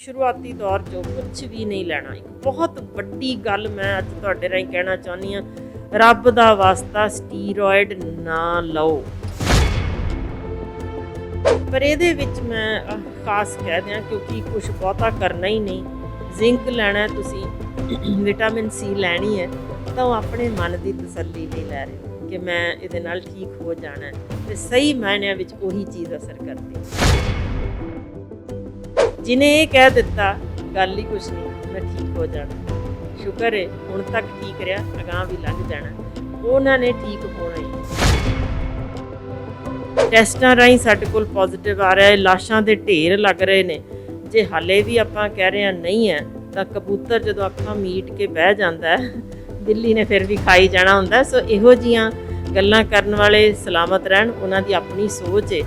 शुरुआती दौर चो कुछ भी नहीं लेना। एक बहुत वड्डी गल मैं अज तुहाडे राहीं कहना चाहुंदी हां, रब दा वास्ता स्टीरॉयड ना लओ। पर ਇਹਦੇ ਵਿੱਚ ਮੈਂ ਖਾਸ ਕਹਿ ਦਿਆਂ क्योंकि कुछ ਬਹੁਤਾ करना ही नहीं। जिंक ਲੈਣਾ है ਤੁਸੀਂ, विटामिन सी ਲੈਣੀ है, ਤਾਂ ਉਹ ਆਪਣੇ ਮਨ ਦੀ ਤਸੱਲੀ ਲਈ ਲੈ ਰਹੇ ਹੋ ਕਿ ਮੈਂ ਇਹਦੇ ਨਾਲ ਠੀਕ ਹੋ ਜਾਣਾ ਹੈ, ਤੇ ਸਹੀ ਮਾਇਨਿਆਂ ਵਿੱਚ ਉਹੀ ਚੀਜ਼ ਅਸਰ ਕਰਦੀ। जिन्हें ये कह दिता गल ही कुछ नहीं, मैं ठीक हो जाना, शुक्र है हुण तक ठीक रहा, अगां भी लंघ जाना, उन्होंने ठीक होना ही। टैसटां राहीं साडे कोल पॉजिटिव आ रहा है, लाशां दे ढेर लग रहे ने। जे हाले भी आपां कह रहे हैं नहीं है, तो कबूतर जदों अखां मीट के बह जाता है, बिल्ली ने फिर भी खाई जाना हुंदा। सो इहो जिहियां गल्लां करन वाले सलामत रहन, उन्हां दी अपनी सोच है।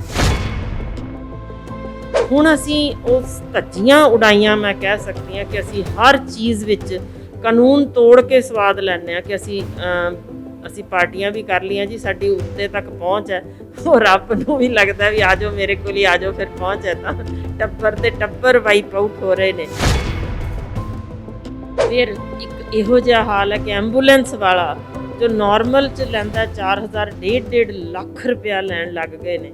ਹੁਣ ਅਸੀਂ ਉਸ ਧੱਜੀਆਂ ਉਡਾਈਆਂ ਮੈਂ ਕਹਿ ਸਕਦੀ ਹਾਂ ਕਿ ਅਸੀਂ ਹਰ ਚੀਜ਼ ਵਿੱਚ ਕਾਨੂੰਨ ਤੋੜ ਕੇ ਸਵਾਦ ਲੈਂਦੇ ਹਾਂ ਕਿ ਅਸੀਂ ਪਾਰਟੀਆਂ ਵੀ ਕਰ ਲਈਆਂ ਜੀ, ਸਾਡੀ ਉੱਤੇ ਤੱਕ ਪਹੁੰਚ ਹੈ। ਉਹ ਰੱਬ ਨੂੰ ਵੀ ਲੱਗਦਾ ਵੀ ਆ ਜਾਓ ਮੇਰੇ ਕੋਲ ਹੀ ਆ ਜਾਓ, ਫਿਰ ਪਹੁੰਚ ਹੈ ਤਾਂ ਟੱਬਰ ਤੇ ਟੱਬਰ ਵਾਈਪ ਆਊਟ ਹੋ ਰਹੇ ਨੇ। ਫਿਰ ਇੱਕ ਇਹੋ ਜਿਹਾ ਹਾਲ ਹੈ ਕਿ ਐਂਬੂਲੈਂਸ ਵਾਲਾ ਜੋ ਨਾਰਮਲ 'ਚ ਲੈਂਦਾ 4000 1.5 ਲੱਖ ਰੁਪਇਆ ਲੈਣ ਲੱਗ ਗਏ ਨੇ।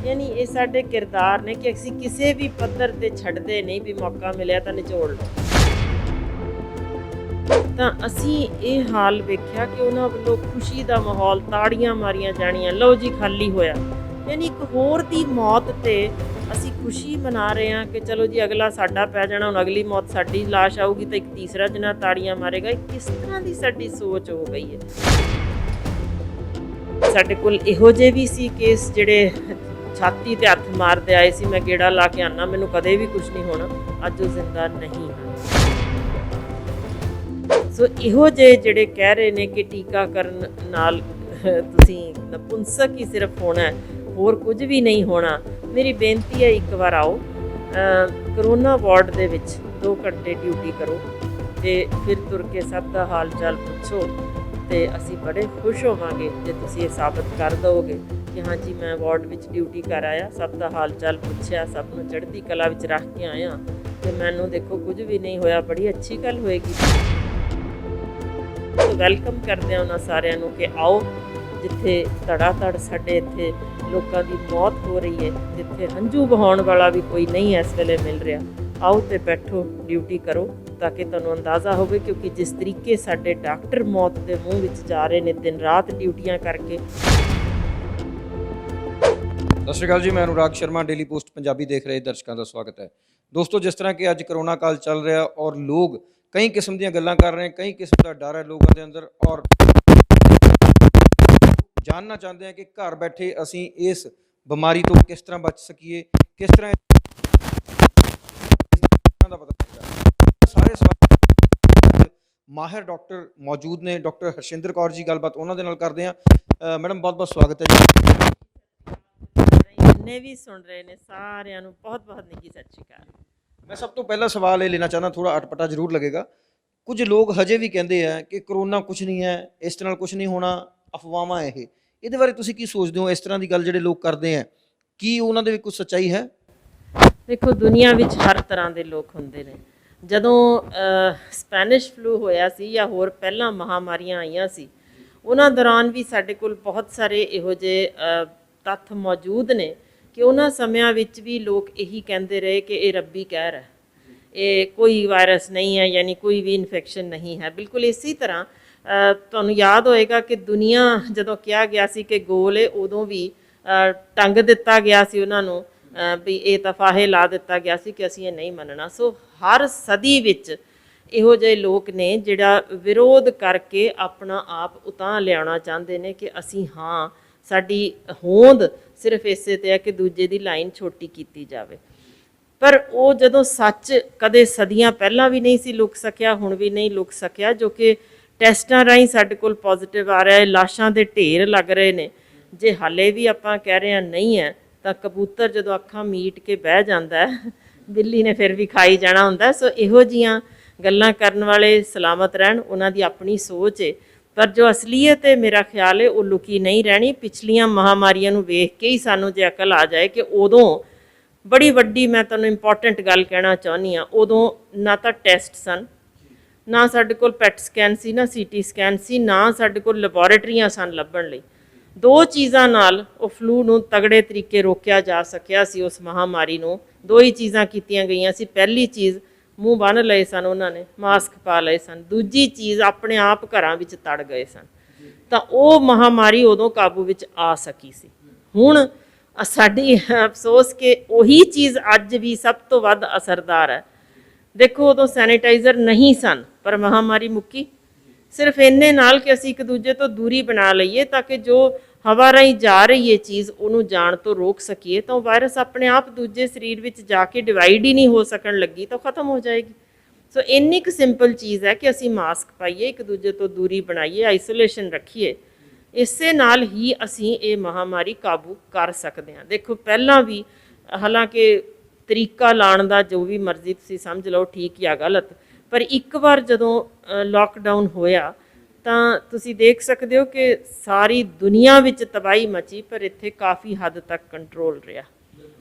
यानी ये साडे किरदार ने कि असीं किसी भी पद्धर ते छड्डदे नहीं भी मौका मिलिया तां निचोड़ लो। तां असीं ये हाल वेख्या कि उन्हां वल्लों खुशी दा माहौल, ताड़ियां मारियां जाणियां, लो जी खाली होया। यानी एक होर दी मौत ते असीं खुशी मना रहे हैं कि चलो जी अगला साडा पै जाना, हुण अगली मौत साडी लाश आऊगी तो एक तीसरा जना ताड़ियां मारेगा। किस तरह दी साडी सोच हो गई है। साडे कोल इहो जे भी सी केस जिहड़े छाती ते हत्थ मारते आए सी, मैं गेड़ा ला के आना, मैनू कदे भी कुछ नहीं होना, अज वो जिंदा नहीं है। सो इहो जे जिहड़े कह रहे ने कि टीकाकरण नाल तुसीं नपुंसक ही सिर्फ होना है, होर कुछ भी नहीं होना। मेरी बेनती है एक बार आओ करोना वार्ड दे विच 2 घंटे ड्यूटी करो ते फिर तुर के सब दा हाल चाल पुछो, ते असीं बड़े खुश होवांगे जे तुसीं ये साबित कर दोगे कि हाँ जी मैं वार्ड विच ड्यूटी कर आया, सब का हाल चाल पूछया, सब नूं चढ़ती कला विच रख के आया, तो मैनू देखो कुछ भी नहीं होया, बड़ी अच्छी गल होएगी। तो वैलकम करते हैं उन्हां सारिਆਂ ਨੂੰ कि आओ जिथे धड़ा धड़ साडे इत्थे लोकां दी मौत हो रही है, जिथे हंझू बहाउण वाला भी कोई नहीं इस वेले मिल रहा, आओ तो बैठो ड्यूटी करो ताकि तुहानूं अंदाज़ा होवे। क्योंकि जिस तरीके साडे डॉक्टर मौत के मूँह विच जा रहे ने दिन रात ड्यूटियां करके। सत श्री अकाल जी, मैं अनुराग शर्मा, डेली पोस्ट पंजाबी देख रहे दर्शकों का स्वागत है। दोस्तों, जिस तरह कि अज करोना काल चल रहा और लोग कई किस्म दी गल्लां कर रहे हैं, कई किस्म का डर है लोगों के अंदर, और जानना चाहते हैं कि घर बैठे असीं इस बीमारी तो किस तरह बच सकीए, किस तरह का पता लगता। सारे सवाल माहिर डॉक्टर मौजूद ने, डॉक्टर हरशिंदर कौर जी, गलबात उन्होंने नाल करते हैं। मैडम बहुत बहुत स्वागत है जी। जिन्ने भी सुन रहे ने सारिਆਂ ਨੂੰ बहुत बहुत निੱਘੀ सत श्री अकाल। मैं सब तो पहला सवाल ये लेना चाहना, थोड़ा अटपटा जरूर लगेगा। कुछ लोग हजे भी कहते हैं कि करोना कुछ नहीं है, इस तरह कुछ नहीं होना, अफवाहां ये ਇਹਦੇ ਬਾਰੇ ਤੁਸੀਂ ਕੀ ਸੋਚਦੇ ਹੋ? ਇਸ ਤਰ੍ਹਾਂ ਦੀ ਗੱਲ ਜਿਹੜੇ ਲੋਕ ਕਰਦੇ ਆ, ਕੀ ਉਹਨਾਂ ਦੇ ਵਿੱਚ ਕੁਝ ਸੱਚਾਈ ਹੈ? ਦੇਖੋ, ਦੁਨੀਆ ਵਿੱਚ ਹਰ ਤਰ੍ਹਾਂ ਦੇ ਲੋਕ ਹੁੰਦੇ ਨੇ। ਜਦੋਂ ਸਪੈਨਿਸ਼ ਫਲੂ ਹੋਇਆ ਸੀ ਜਾਂ ਹੋਰ ਪਹਿਲਾਂ ਮਹਾਮਾਰੀਆਂ ਆਈਆਂ ਸੀ, ਉਹਨਾਂ ਦੌਰਾਨ ਵੀ ਸਾਡੇ ਕੋਲ ਬਹੁਤ ਸਾਰੇ ਇਹੋ ਜਿਹੇ ਤੱਥ ਮੌਜੂਦ ਨੇ ਕਿ ਉਹਨਾਂ ਸਮਿਆਂ ਵਿੱਚ ਵੀ ਲੋਕ ਇਹੀ ਕਹਿੰਦੇ ਰਹੇ ਕਿ ਇਹ ਰੱਬੀ ਕਹਿਰ ਹੈ, ਇਹ ਕੋਈ ਵਾਇਰਸ ਨਹੀਂ ਹੈ, ਯਾਨੀ ਕੋਈ ਵੀ ਇਨਫੈਕਸ਼ਨ ਨਹੀਂ ਹੈ। ਬਿਲਕੁਲ ਇਸੇ ਤਰ੍ਹਾਂ ਤੁਹਾਨੂੰ ਯਾਦ ਹੋਏਗਾ ਕਿ ਦੁਨੀਆ ਜਦੋਂ ਕਿਹਾ ਗਿਆ ਸੀ ਕਿ ਗੋਲ ਹੈ, ਉਦੋਂ ਵੀ ਟੰਗ ਦਿੱਤਾ ਗਿਆ ਸੀ ਉਹਨਾਂ ਨੂੰ, ਵੀ ਇਹ ਤਫਾਹੇ ਲਾ ਦਿੱਤਾ ਗਿਆ ਸੀ ਕਿ ਅਸੀਂ ਇਹ ਨਹੀਂ ਮੰਨਣਾ। ਸੋ ਹਰ ਸਦੀ ਵਿੱਚ ਇਹੋ ਜਿਹੇ ਲੋਕ ਨੇ ਜਿਹੜਾ ਵਿਰੋਧ ਕਰਕੇ ਆਪਣਾ ਆਪ ਉਤਾਂਹ ਲਿਆਉਣਾ ਚਾਹੁੰਦੇ ਨੇ ਕਿ ਅਸੀਂ ਹਾਂ, ਸਾਡੀ ਹੋਂਦ ਸਿਰਫ ਇਸੇ ਤੇ ਹੈ ਕਿ ਦੂਜੇ ਦੀ ਲਾਈਨ ਛੋਟੀ ਕੀਤੀ ਜਾਵੇ। ਪਰ ਉਹ ਜਦੋਂ ਸੱਚ ਕਦੇ ਸਦੀਆਂ ਪਹਿਲਾਂ ਵੀ ਨਹੀਂ ਸੀ ਲੁਕ ਸਕਿਆ, ਹੁਣ ਵੀ ਨਹੀਂ ਲੁਕ ਸਕਿਆ, ਜੋ ਕਿ ਟੈਸਟਾਂ ਰਾਹੀਂ ਸਾਡੇ ਕੋਲ ਪੋਜ਼ਿਟਿਵ ਆ ਰਿਹਾ ਹੈ, ਲਾਸ਼ਾਂ ਦੇ ਢੇਰ ਲੱਗ ਰਹੇ ਨੇ। ਜੇ ਹਾਲੇ ਵੀ ਆਪਾਂ ਕਹਿ ਰਹੇ ਹਾਂ ਨਹੀਂ ਹੈ, ਤਾਂ ਕਬੂਤਰ ਜਦੋਂ ਅੱਖਾਂ ਮੀਟ ਕੇ ਬਹਿ ਜਾਂਦਾ ਹੈ, ਬਿੱਲੀ ਨੇ ਫਿਰ ਵੀ ਖਾਈ ਜਾਣਾ ਹੁੰਦਾ। ਸੋ ਇਹੋ ਜਿਹੀਆਂ ਗੱਲਾਂ ਕਰਨ ਵਾਲੇ ਸਲਾਮਤ ਰਹਿਣ, ਉਹਨਾਂ ਦੀ ਆਪਣੀ ਸੋਚ ਹੈ। ਪਰ ਜੋ ਅਸਲੀਅਤ ਹੈ ਮੇਰਾ ਖਿਆਲ ਹੈ ਉਹ ਲੁਕੀ ਨਹੀਂ ਰਹਿਣੀ। ਪਿਛਲੀਆਂ ਮਹਾਮਾਰੀਆਂ ਨੂੰ ਵੇਖ ਕੇ ਹੀ ਸਾਨੂੰ ਜੇ ਅਕਲ ਆ ਜਾਏ ਕਿ ਉਦੋਂ ਬੜੀ ਵੱਡੀ ਮੈਂ ਤੁਹਾਨੂੰ ਇੰਪੋਰਟੈਂਟ ਗੱਲ ਕਹਿਣਾ ਚਾਹੁੰਦੀ ਹਾਂ, ਉਦੋਂ ਨਾ ਤਾਂ ਟੈਸਟ ਸਨ, ਨਾ ਸਾਡੇ ਕੋਲ ਪੈਟ ਸਕੈਨ ਸੀ, ਨਾ ਸੀਟੀ ਸਕੈਨ ਸੀ, ਨਾ ਸਾਡੇ ਕੋਲ ਲੈਬੋਰੇਟਰੀਆਂ ਸਨ ਲੱਭਣ ਲਈ। ਦੋ ਚੀਜ਼ਾਂ ਨਾਲ ਉਹ ਫਲੂ ਨੂੰ ਤਗੜੇ ਤਰੀਕੇ ਰੋਕਿਆ ਜਾ ਸਕਿਆ ਸੀ। ਉਸ ਮਹਾਮਾਰੀ ਨੂੰ ਦੋ ਹੀ ਚੀਜ਼ਾਂ ਕੀਤੀਆਂ ਗਈਆਂ ਸੀ। ਪਹਿਲੀ ਚੀਜ਼, ਮੂੰਹ ਬੰਨ੍ਹ ਲਏ ਸਨ ਉਹਨਾਂ ਨੇ, ਮਾਸਕ ਪਾ ਲਏ ਸਨ। ਦੂਜੀ ਚੀਜ਼, ਆਪਣੇ ਆਪ ਘਰਾਂ ਵਿੱਚ ਤੜ ਗਏ ਸਨ। ਤਾਂ ਉਹ ਮਹਾਮਾਰੀ ਉਦੋਂ ਕਾਬੂ ਵਿੱਚ ਆ ਸਕੀ ਸੀ। ਹੁਣ ਸਾਡੀ ਅਫਸੋਸ ਕਿ ਉਹੀ ਚੀਜ਼ ਅੱਜ ਵੀ ਸਭ ਤੋਂ ਵੱਧ ਅਸਰਦਾਰ ਹੈ। ਦੇਖੋ, ਉਦੋਂ ਸੈਨੀਟਾਈਜ਼ਰ ਨਹੀਂ ਸਨ, ਪਰ ਮਹਾਮਾਰੀ ਮੁੱਕੀ ਸਿਰਫ ਇੰਨੇ ਨਾਲ ਕਿ ਅਸੀਂ ਇੱਕ ਦੂਜੇ ਤੋਂ ਦੂਰੀ ਬਣਾ ਲਈਏ, ਤਾਂ ਕਿ ਜੋ ਹਵਾ ਰਾਹੀਂ ਜਾ ਰਹੀ ਹੈ ਚੀਜ਼ ਉਹਨੂੰ ਜਾਣ ਤੋਂ ਰੋਕ ਸਕੀਏ, ਤਾਂ ਉਹ ਵਾਇਰਸ ਆਪਣੇ ਆਪ ਦੂਜੇ ਸਰੀਰ ਵਿੱਚ ਜਾ ਕੇ ਡਿਵਾਈਡ ਹੀ ਨਹੀਂ ਹੋ ਸਕਣ ਲੱਗੀ, ਤਾਂ ਖਤਮ ਹੋ ਜਾਏਗੀ। ਸੋ ਇੰਨੀ ਕੁ ਸਿੰਪਲ ਚੀਜ਼ ਹੈ ਕਿ ਅਸੀਂ ਮਾਸਕ ਪਾਈਏ, ਇੱਕ ਦੂਜੇ ਤੋਂ ਦੂਰੀ ਬਣਾਈਏ, ਆਈਸੋਲੇਸ਼ਨ ਰੱਖੀਏ। ਇਸੇ ਨਾਲ ਹੀ ਅਸੀਂ ਇਹ ਮਹਾਮਾਰੀ ਕਾਬੂ ਕਰ ਸਕਦੇ ਹਾਂ। ਦੇਖੋ, ਪਹਿਲਾਂ ਵੀ ਹਾਲਾਂਕਿ ਤਰੀਕਾ ਲਾਉਣ ਦਾ ਜੋ ਵੀ ਮਰਜ਼ੀ ਤੁਸੀਂ ਸਮਝ ਲਓ, ਠੀਕ ਜਾਂ ਗਲਤ, ਪਰ ਇੱਕ ਵਾਰ ਜਦੋਂ ਲੋਕਡਾਊਨ ਹੋਇਆ ਤਾਂ ਤੁਸੀਂ ਦੇਖ ਸਕਦੇ ਹੋ ਕਿ ਸਾਰੀ ਦੁਨੀਆ ਵਿੱਚ ਤਬਾਹੀ ਮਚੀ, ਪਰ ਇੱਥੇ ਕਾਫੀ ਹੱਦ ਤੱਕ ਕੰਟਰੋਲ ਰਿਹਾ।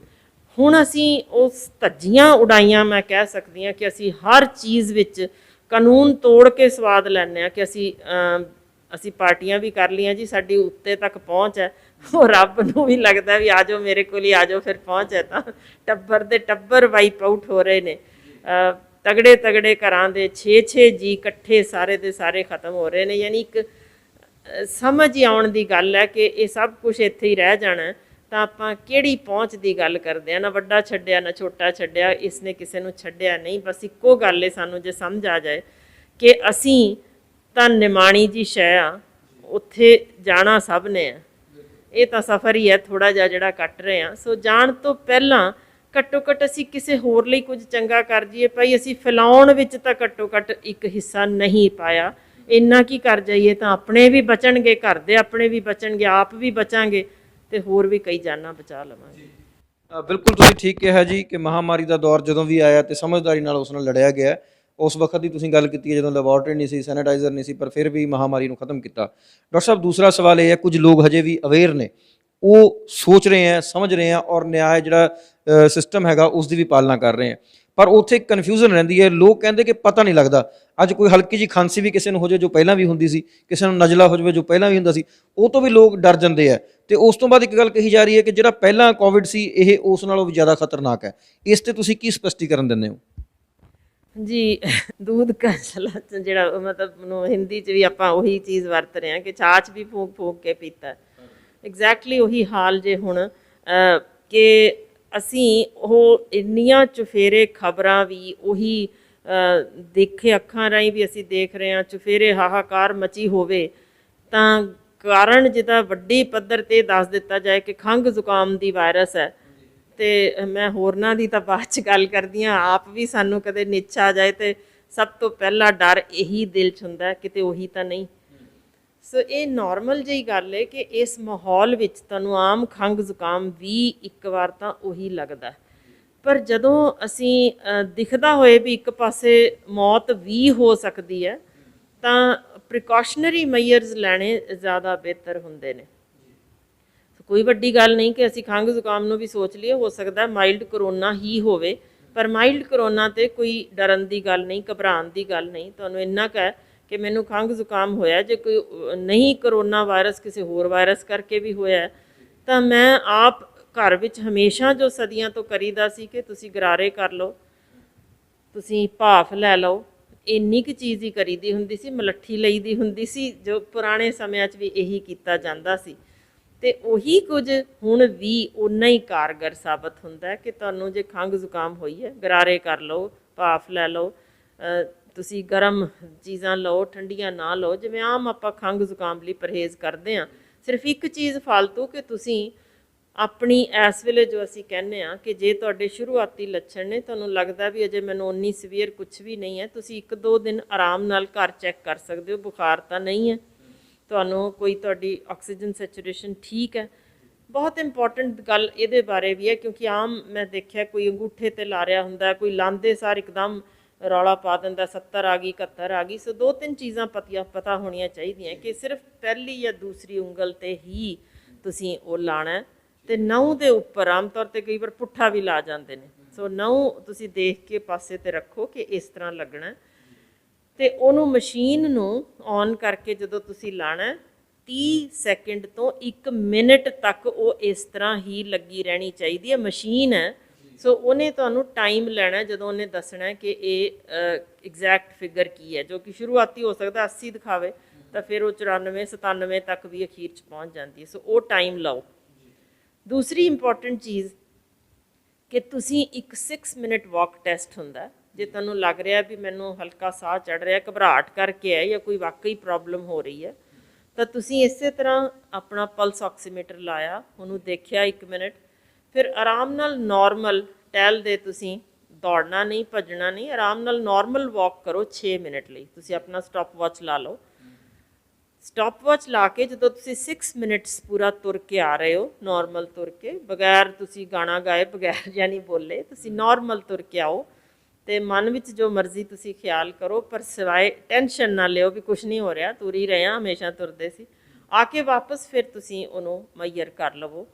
ਹੁਣ ਅਸੀਂ ਉਸ ਧੱਜੀਆਂ ਉਡਾਈਆਂ, ਮੈਂ ਕਹਿ ਸਕਦੀ ਹਾਂ ਕਿ ਅਸੀਂ ਹਰ ਚੀਜ਼ ਵਿੱਚ ਕਾਨੂੰਨ ਤੋੜ ਕੇ ਸਵਾਦ ਲੈਂਦੇ ਹਾਂ ਕਿ ਅਸੀਂ ਪਾਰਟੀਆਂ ਵੀ ਕਰ ਲਈਆਂ ਜੀ, ਸਾਡੀ ਉੱਤੇ ਤੱਕ ਪਹੁੰਚ ਹੈ। ਉਹ ਰੱਬ ਨੂੰ ਵੀ ਲੱਗਦਾ ਵੀ ਆ ਜਾਓ ਮੇਰੇ ਕੋਲ ਹੀ ਆ ਜਾਓ, ਫਿਰ ਪਹੁੰਚ ਹੈ। ਤਾਂ ਟੱਬਰ ਦੇ ਟੱਬਰ ਵਾਈਪ ਆਊਟ ਹੋ ਰਹੇ ਨੇ। ਤਗੜੇ ਤਗੜੇ ਘਰਾਂ ਦੇ 6-6 ਜੀ ਇਕੱਠੇ ਸਾਰੇ ਦੇ ਸਾਰੇ ਖਤਮ ਹੋ ਰਹੇ ਨੇ। ਯਾਨੀ ਇੱਕ ਸਮਝ ਹੀ ਆਉਣ ਦੀ ਗੱਲ ਹੈ ਕਿ ਇਹ ਸਭ ਕੁਝ ਇੱਥੇ ਹੀ ਰਹਿ ਜਾਣਾ, ਤਾਂ ਆਪਾਂ ਕਿਹੜੀ ਪਹੁੰਚ ਦੀ ਗੱਲ ਕਰਦੇ ਆ। ਨਾ ਵੱਡਾ ਛੱਡਿਆ, ਨਾ ਛੋਟਾ ਛੱਡਿਆ, ਇਸ ਨੇ ਕਿਸੇ ਨੂੰ ਛੱਡਿਆ ਨਹੀਂ। ਬਸ ਇੱਕੋ ਗੱਲ ਹੈ, ਸਾਨੂੰ ਜੇ ਸਮਝ ਆ ਜਾਏ ਕਿ ਅਸੀਂ ਤਾਂ ਨਿਮਾਣੀ ਜੀ ਸ਼ੈ ਆ, ਉੱਥੇ ਜਾਣਾ ਸਭ ਨੇ ਆ। ਇਹ ਤਾਂ ਸਫ਼ਰ ਹੀ ਹੈ ਥੋੜ੍ਹਾ ਜਿਹਾ ਜਿਹੜਾ ਕੱਟ ਰਹੇ ਹਾਂ। ਸੋ ਜਾਣ ਤੋਂ ਪਹਿਲਾਂ ਘੱਟੋ ਘੱਟ ਅਸੀਂ ਕਿਸੇ ਹੋਰ ਲਈ ਕੁਝ ਚੰਗਾ ਕਰ ਜਾਈਏ। ਭਾਈ ਅਸੀਂ ਫੈਲਾਉਣ ਵਿੱਚ ਤਾਂ ਘੱਟੋ ਘੱਟ ਇੱਕ ਹਿੱਸਾ ਨਹੀਂ ਪਾਇਆ, ਇੰਨਾ ਕੀ ਕਰ ਜਾਈਏ ਤਾਂ ਆਪਣੇ ਵੀ ਬਚਣਗੇ, ਘਰ ਦੇ ਆਪਣੇ ਵੀ ਬਚਣਗੇ, ਆਪ ਵੀ ਬਚਾਂਗੇ, ਤੇ ਹੋਰ ਵੀ ਕਈ ਜਾਨਾਂ ਬਚਾ ਲਵਾਂਗੇ। ਬਿਲਕੁਲ ਤੁਸੀਂ ਠੀਕ ਕਿਹਾ ਜੀ ਕਿ ਮਹਾਮਾਰੀ ਦਾ ਦੌਰ ਜਦੋਂ ਵੀ ਆਇਆ ਤੇ ਸਮਝਦਾਰੀ ਨਾਲ ਉਸ ਨਾਲ ਲੜਿਆ ਗਿਆ। ਉਸ ਵਕਤ ਦੀ ਤੁਸੀਂ ਗੱਲ ਕੀਤੀ ਹੈ ਜਦੋਂ ਲੈਬੋਰਟਰੀ ਨਹੀਂ ਸੀ, ਸੈਨੀਟਾਈਜ਼ਰ ਨਹੀਂ ਸੀ, ਪਰ ਫਿਰ ਵੀ ਮਹਾਮਾਰੀ ਨੂੰ ਖਤਮ ਕੀਤਾ। ਡਾਕਟਰ ਸਾਹਿਬ, ਦੂਸਰਾ ਸਵਾਲ ਇਹ ਹੈ, ਕੁਝ ਲੋਕ ਹਜੇ ਵੀ ਅਵੇਅਰ ਨੇ, ਉਹ ਸੋਚ ਰਹੇ ਹੈ, ਸਮਝ ਰਹੇ ਹੈ ਔਰ ਨਿਆਂ ਜਿਹੜਾ ਸਿਸਟਮ ਹੈਗਾ ਉਸ ਦੀ ਵੀ ਪਾਲਣਾ ਕਰ ਰਹੇ ਹੈ, ਪਰ ਉੱਥੇ ਇੱਕ ਕਨਫਿਊਜ਼ਨ ਰਹਿੰਦੀ ਹੈ। ਲੋਕ ਕਹਿੰਦੇ ਕਿ ਪਤਾ ਨਹੀਂ ਲੱਗਦਾ। ਅੱਜ ਕੋਈ ਹਲਕੀ ਜਿਹੀ ਖਾਂਸੀ ਵੀ ਕਿਸੇ ਨੂੰ ਹੋ ਜਾਵੇ ਜੋ ਪਹਿਲਾਂ ਵੀ ਹੁੰਦੀ ਸੀ, ਕਿਸੇ ਨੂੰ ਨਜ਼ਲਾ ਹੋ ਜਾਵੇ ਜੋ ਪਹਿਲਾਂ ਵੀ ਹੁੰਦਾ ਸੀ, ਉਹ ਤੋਂ ਵੀ ਲੋਕ ਡਰ ਜਾਂਦੇ ਆ। ਤੇ ਉਸ ਤੋਂ ਬਾਅਦ ਇੱਕ ਗੱਲ ਕਹੀ ਜਾ ਰਹੀ ਹੈ ਕਿ ਜਿਹੜਾ ਪਹਿਲਾਂ ਕੋਵਿਡ ਸੀ ਇਹ ਉਸ ਨਾਲੋਂ ਵੀ ਜ਼ਿਆਦਾ ਖਤਰਨਾਕ ਹੈ। ਇਸ ਤੇ ਤੁਸੀਂ ਕੀ ਸਪਸ਼ਟੀਕਰਨ ਦਿੰਦੇ ਹੋ? ਜੀ, दूध का छला ਜਿਹੜਾ ਮਤਲਬ ਨੂੰ ਹਿੰਦੀ 'ਚ ਵੀ ਆਪਾਂ ਉਹੀ ਚੀਜ਼ ਵਰਤ ਰਹੇ ਹਾਂ ਕਿ ਛਾਛ ਵੀ ਫੂਕ ਫੂਕ ਕੇ ਪੀਤਾ। ਐਗਜ਼ੈਕਟਲੀ ਉਹੀ ਹਾਲ ਜੇ ਹੁਣ ਕਿ ਅਸੀਂ ਉਹ ਇੰਨੀਆਂ ਚੁਫੇਰੇ ਖਬਰਾਂ ਵੀ ਉਹੀ ਦੇਖੇ, ਅੱਖਾਂ ਰਾਹੀਂ ਵੀ ਅਸੀਂ ਦੇਖ ਰਹੇ ਹਾਂ, ਚੁਫੇਰੇ ਹਾਹਾਕਾਰ ਮਚੀ ਹੋਵੇ ਤਾਂ ਕਾਰਨ ਜਿੱਦਾਂ ਵੱਡੀ ਪੱਧਰ 'ਤੇ ਦੱਸ ਦਿੱਤਾ ਜਾਏ ਕਿ ਖੰਘ ਜ਼ੁਕਾਮ ਦੀ ਵਾਇਰਸ ਹੈ, ਤੇ ਮੈਂ ਹੋਰਨਾਂ ਦੀ ਤਾਂ ਬਾਅਦ 'ਚ ਗੱਲ ਕਰਦੀ ਹਾਂ। ਆਪ ਵੀ ਸਾਨੂੰ ਕਦੇ ਨਿੱਛ ਆ ਜਾਏ ਤੇ ਸਭ ਤੋਂ ਪਹਿਲਾ ਡਰ ਇਹੀ ਦਿਲ 'ਚ ਹੁੰਦਾ ਕਿਤੇ ਉਹੀ ਤਾਂ ਨਹੀਂ। ਸੋ ਇਹ ਨਾਰਮਲ ਜਿਹੀ ਗੱਲ ਹੈ ਕਿ ਇਸ ਮਾਹੌਲ ਵਿੱਚ ਤੁਹਾਨੂੰ ਆਮ ਖੰਘ ਜ਼ੁਕਾਮ ਵੀ ਇੱਕ ਵਾਰ ਤਾਂ ਉਹੀ ਲੱਗਦਾ, ਪਰ ਜਦੋਂ ਅਸੀਂ ਦਿਖਦਾ ਹੋਏ ਵੀ ਇੱਕ ਪਾਸੇ ਮੌਤ ਵੀ ਹੋ ਸਕਦੀ ਹੈ ਤਾਂ ਪ੍ਰੀਕਾਸ਼ਨਰੀ ਮੈਜਰਸ ਲੈਣੇ ਜ਼ਿਆਦਾ ਬਿਹਤਰ ਹੁੰਦੇ ਨੇ। ਕੋਈ ਵੱਡੀ ਗੱਲ ਨਹੀਂ ਕਿ ਅਸੀਂ ਖੰਘ ਜ਼ੁਕਾਮ ਨੂੰ ਵੀ ਸੋਚ ਲਈਏ, ਹੋ ਸਕਦਾ ਮਾਈਲਡ ਕਰੋਨਾ ਹੀ ਹੋਵੇ, ਪਰ ਮਾਈਲਡ ਕਰੋਨਾ ਤੇ ਕੋਈ ਡਰਨ ਦੀ ਗੱਲ ਨਹੀਂ, ਘਬਰਾਉਣ ਦੀ ਗੱਲ ਨਹੀਂ। ਤੁਹਾਨੂੰ ਇੰਨਾ ਕੁ ਹੈ ਕਿ ਮੈਨੂੰ ਖੰਘ ਜ਼ੁਕਾਮ ਹੋਇਆ, ਜੇ ਕੋਈ ਨਹੀਂ ਕਰੋਨਾ ਵਾਇਰਸ ਕਿਸੇ ਹੋਰ ਵਾਇਰਸ ਕਰਕੇ ਵੀ ਹੋਇਆ ਤਾਂ ਮੈਂ ਆਪ ਘਰ ਵਿੱਚ ਹਮੇਸ਼ਾ ਜੋ ਸਦੀਆਂ ਤੋਂ ਕਰੀਦਾ ਸੀ ਕਿ ਤੁਸੀਂ ਗਰਾਰੇ ਕਰ ਲਓ, ਤੁਸੀਂ ਭਾਫ ਲੈ ਲਓ, ਇੰਨੀ ਕੁ ਚੀਜ਼ ਹੀ ਕਰੀਦੀ ਹੁੰਦੀ ਸੀ। ਮਲੱਠੀ ਲਈ ਦੀ ਹੁੰਦੀ ਸੀ, ਜੋ ਪੁਰਾਣੇ ਸਮਿਆਂ 'ਚ ਵੀ ਇਹੀ ਕੀਤਾ ਜਾਂਦਾ ਸੀ, ਤੇ ਉਹੀ ਕੁਝ ਹੁਣ ਵੀ ਓਨਾ ਹੀ ਕਾਰਗਰ ਸਾਬਤ ਹੁੰਦਾ ਕਿ ਤੁਹਾਨੂੰ ਜੇ ਖੰਘ ਜ਼ੁਕਾਮ ਹੋਈ ਹੈ, ਗਰਾਰੇ ਕਰ ਲਓ, ਭਾਫ ਲੈ ਲਓ, ਤੁਸੀਂ ਗਰਮ ਚੀਜ਼ਾਂ ਲਓ, ਠੰਡੀਆਂ ਨਾ ਲਓ, ਜਿਵੇਂ ਆਮ ਆਪਾਂ ਖੰਘ ਜ਼ੁਕਾਮ ਲਈ ਪਰਹੇਜ਼ ਕਰਦੇ ਹਾਂ। ਸਿਰਫ ਇੱਕ ਚੀਜ਼ ਫਾਲਤੂ ਕਿ ਤੁਸੀਂ ਆਪਣੀ ਇਸ ਵੇਲੇ ਜੋ ਅਸੀਂ ਕਹਿੰਦੇ ਹਾਂ ਕਿ ਜੇ ਤੁਹਾਡੇ ਸ਼ੁਰੂਆਤੀ ਲੱਛਣ ਨੇ, ਤੁਹਾਨੂੰ ਲੱਗਦਾ ਵੀ ਅਜੇ ਮੈਨੂੰ ਉਨੀ ਸੀਵੀਅਰ ਕੁਛ ਵੀ ਨਹੀਂ ਹੈ, ਤੁਸੀਂ 1-2 ਦਿਨ ਆਰਾਮ ਨਾਲ ਘਰ ਚੈੱਕ ਕਰ ਸਕਦੇ ਹੋ, ਬੁਖਾਰ ਤਾਂ ਨਹੀਂ ਹੈ, ਤੁਹਾਨੂੰ ਕੋਈ ਤੁਹਾਡੀ ਆਕਸੀਜਨ ਸੈਚੂਰੇਸ਼ਨ ਠੀਕ ਹੈ। ਬਹੁਤ ਇੰਪੋਰਟੈਂਟ ਗੱਲ ਇਹਦੇ ਬਾਰੇ ਵੀ ਹੈ ਕਿਉਂਕਿ ਆਮ ਮੈਂ ਦੇਖਿਆ ਕੋਈ ਅੰਗੂਠੇ 'ਤੇ ਲਾ ਰਿਹਾ ਹੁੰਦਾ, ਕੋਈ ਲਾਉਂਦੇ ਸਾਰ ਇੱਕਦਮ ਰੌਲਾ ਪਾ ਦਿੰਦਾ 70 ਆ ਗਈ 71 ਆ ਗਈ। ਸੋ 2-3 ਚੀਜ਼ਾਂ ਪਤਾ ਹੋਣੀਆਂ ਚਾਹੀਦੀਆਂ ਕਿ ਸਿਰਫ ਪਹਿਲੀ ਜਾਂ ਦੂਸਰੀ ਉਂਗਲ 'ਤੇ ਹੀ ਤੁਸੀਂ ਉਹ ਲਾਣਾ, ਤੇ 9 ਦੇ ਉੱਪਰ ਆਮ ਤੌਰ ਤੇ ਕਈ ਵਾਰ ਪੁੱਠਾ ਵੀ ਲਾ ਜਾਂਦੇ ਨੇ। ਸੋ 9 ਤੁਸੀਂ ਦੇਖ ਕੇ ਪਾਸੇ ਤੇ ਰੱਖੋ ਕਿ ਇਸ ਤਰ੍ਹਾਂ ਲੱਗਣਾ, ਤੇ ਉਹਨੂੰ ਮਸ਼ੀਨ ਨੂੰ ਔਨ ਕਰਕੇ ਜਦੋਂ ਤੁਸੀਂ ਲਾਣਾ 30 ਸੈਕਿੰਡ ਤੋਂ 1 ਮਿੰਟ ਤੱਕ ਉਹ ਇਸ ਤਰ੍ਹਾਂ ਹੀ ਲੱਗੀ ਰਹਿਣੀ ਚਾਹੀਦੀ ਹੈ। ਮਸ਼ੀਨ ਹੈ, ਸੋ ਉਹਨੇ ਤੁਹਾਨੂੰ ਟਾਈਮ ਲੈਣਾ, ਜਦੋਂ ਉਹਨੇ ਦੱਸਣਾ ਕਿ ਇਹ ਐਗਜ਼ੈਕਟ ਫਿਗਰ ਕੀ ਹੈ, ਜੋ ਕਿ ਸ਼ੁਰੂਆਤੀ ਹੋ ਸਕਦਾ 80 ਦਿਖਾਵੇ ਤਾਂ ਫਿਰ ਉਹ 94 97 ਤੱਕ ਵੀ ਅਖੀਰ 'ਚ ਪਹੁੰਚ ਜਾਂਦੀ ਹੈ। ਸੋ ਉਹ ਟਾਈਮ ਲਓ। ਦੂਸਰੀ ਇੰਪੋਰਟੈਂਟ ਚੀਜ਼ ਕਿ ਤੁਸੀਂ ਇੱਕ 6 ਮਿੰਟ ਵਾਕ ਟੈਸਟ ਹੁੰਦਾ, ਜੇ ਤੁਹਾਨੂੰ ਲੱਗ ਰਿਹਾ ਵੀ ਮੈਨੂੰ ਹਲਕਾ ਸਾਹ ਚੜ੍ਹ ਰਿਹਾ, ਘਬਰਾਹਟ ਕਰਕੇ ਹੈ ਜਾਂ ਕੋਈ ਵਾਕਈ ਪ੍ਰੋਬਲਮ ਹੋ ਰਹੀ ਹੈ, ਤਾਂ ਤੁਸੀਂ ਇਸੇ ਤਰ੍ਹਾਂ ਆਪਣਾ ਪਲਸ ਆਕਸੀਮੀਟਰ ਲਾਇਆ, ਉਹਨੂੰ ਦੇਖਿਆ 1 ਮਿੰਟ, ਫਿਰ ਆਰਾਮ ਨਾਲ ਨੋਰਮਲ ਟਹਿਲਦੇ, ਤੁਸੀਂ ਦੌੜਨਾ ਨਹੀਂ, ਭੱਜਣਾ ਨਹੀਂ, ਆਰਾਮ ਨਾਲ ਨੋਰਮਲ ਵਾਕ ਕਰੋ 6 ਮਿੰਟ ਲਈ। ਤੁਸੀਂ ਆਪਣਾ ਸਟਾਪ ਵਾਚ ਲਾ ਲਓ। ਸਟਾਪ ਵਾਚ ਲਾ ਕੇ ਜਦੋਂ ਤੁਸੀਂ 6 ਮਿੰਟਸ ਪੂਰਾ ਤੁਰ ਕੇ ਆ ਰਹੇ ਹੋ, ਨੋਰਮਲ ਤੁਰ ਕੇ, ਬਗੈਰ ਤੁਸੀਂ ਗਾਣਾ ਗਾਏ, ਬਗੈਰ ਯਾਨੀ ਬੋਲੇ, ਤੁਸੀਂ ਨੋਰਮਲ ਤੁਰ ਕੇ ਆਓ, ਤੇ ਮਨ ਵਿੱਚ ਜੋ ਮਰਜ਼ੀ ਤੁਸੀਂ ਖਿਆਲ ਕਰੋ, ਪਰ ਸਿਵਾਏ ਟੈਨਸ਼ਨ ਨਾ ਲਿਓ ਵੀ ਕੁਝ ਨਹੀਂ ਹੋ ਰਿਹਾ, ਤੁਰ ਹੀ ਰਹੇ ਹਾਂ, ਹਮੇਸ਼ਾ ਤੁਰਦੇ ਸੀ। ਆ ਕੇ ਵਾਪਸ ਫਿਰ ਤੁਸੀਂ ਉਹਨੂੰ ਮੈਯਰ ਕਰ ਲਵੋ।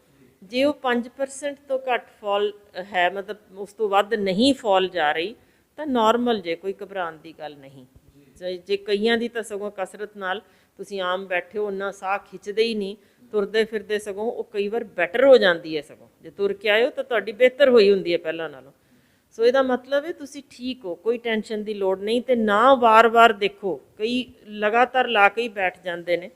ਜੇ ਉਹ 5% ਤੋਂ ਘੱਟ ਫਾਲ ਹੈ, ਮਤਲਬ ਉਸ ਤੋਂ ਵੱਧ ਨਹੀਂ ਫਾਲ ਜਾ ਰਹੀ, ਤਾਂ ਨੋਰਮਲ ਜੇ, ਕੋਈ ਘਬਰਾਉਣ ਦੀ ਗੱਲ ਨਹੀਂ। ਜੇ ਕਈਆਂ ਦੀ ਤਾਂ ਸਗੋਂ ਕਸਰਤ ਨਾਲ ਤੁਸੀਂ ਆਮ ਬੈਠੇ ਹੋ, ਉਹਨਾਂ ਸਾਹ ਖਿੱਚਦੇ ਹੀ ਨਹੀਂ, ਤੁਰਦੇ ਫਿਰਦੇ ਸਗੋਂ ਉਹ ਕਈ ਵਾਰ ਬੈਟਰ ਹੋ ਜਾਂਦੀ ਹੈ। ਸਗੋਂ ਜੇ ਤੁਰ ਕੇ ਆਏ ਹੋ ਤਾਂ ਤੁਹਾਡੀ ਬਿਹਤਰ ਹੋਈ ਹੁੰਦੀ ਹੈ ਪਹਿਲਾਂ ਨਾਲੋਂ। ਸੋ ਇਹਦਾ ਮਤਲਬ ਹੈ ਤੁਸੀਂ ਠੀਕ ਹੋ, ਕੋਈ ਟੈਨਸ਼ਨ ਦੀ ਲੋੜ ਨਹੀਂ। ਤੇ ਨਾ ਵਾਰ-ਵਾਰ ਦੇਖੋ, ਕਈ ਲਗਾਤਾਰ ਲਾ ਕੇ ਹੀ ਬੈਠ ਜਾਂਦੇ ਨੇ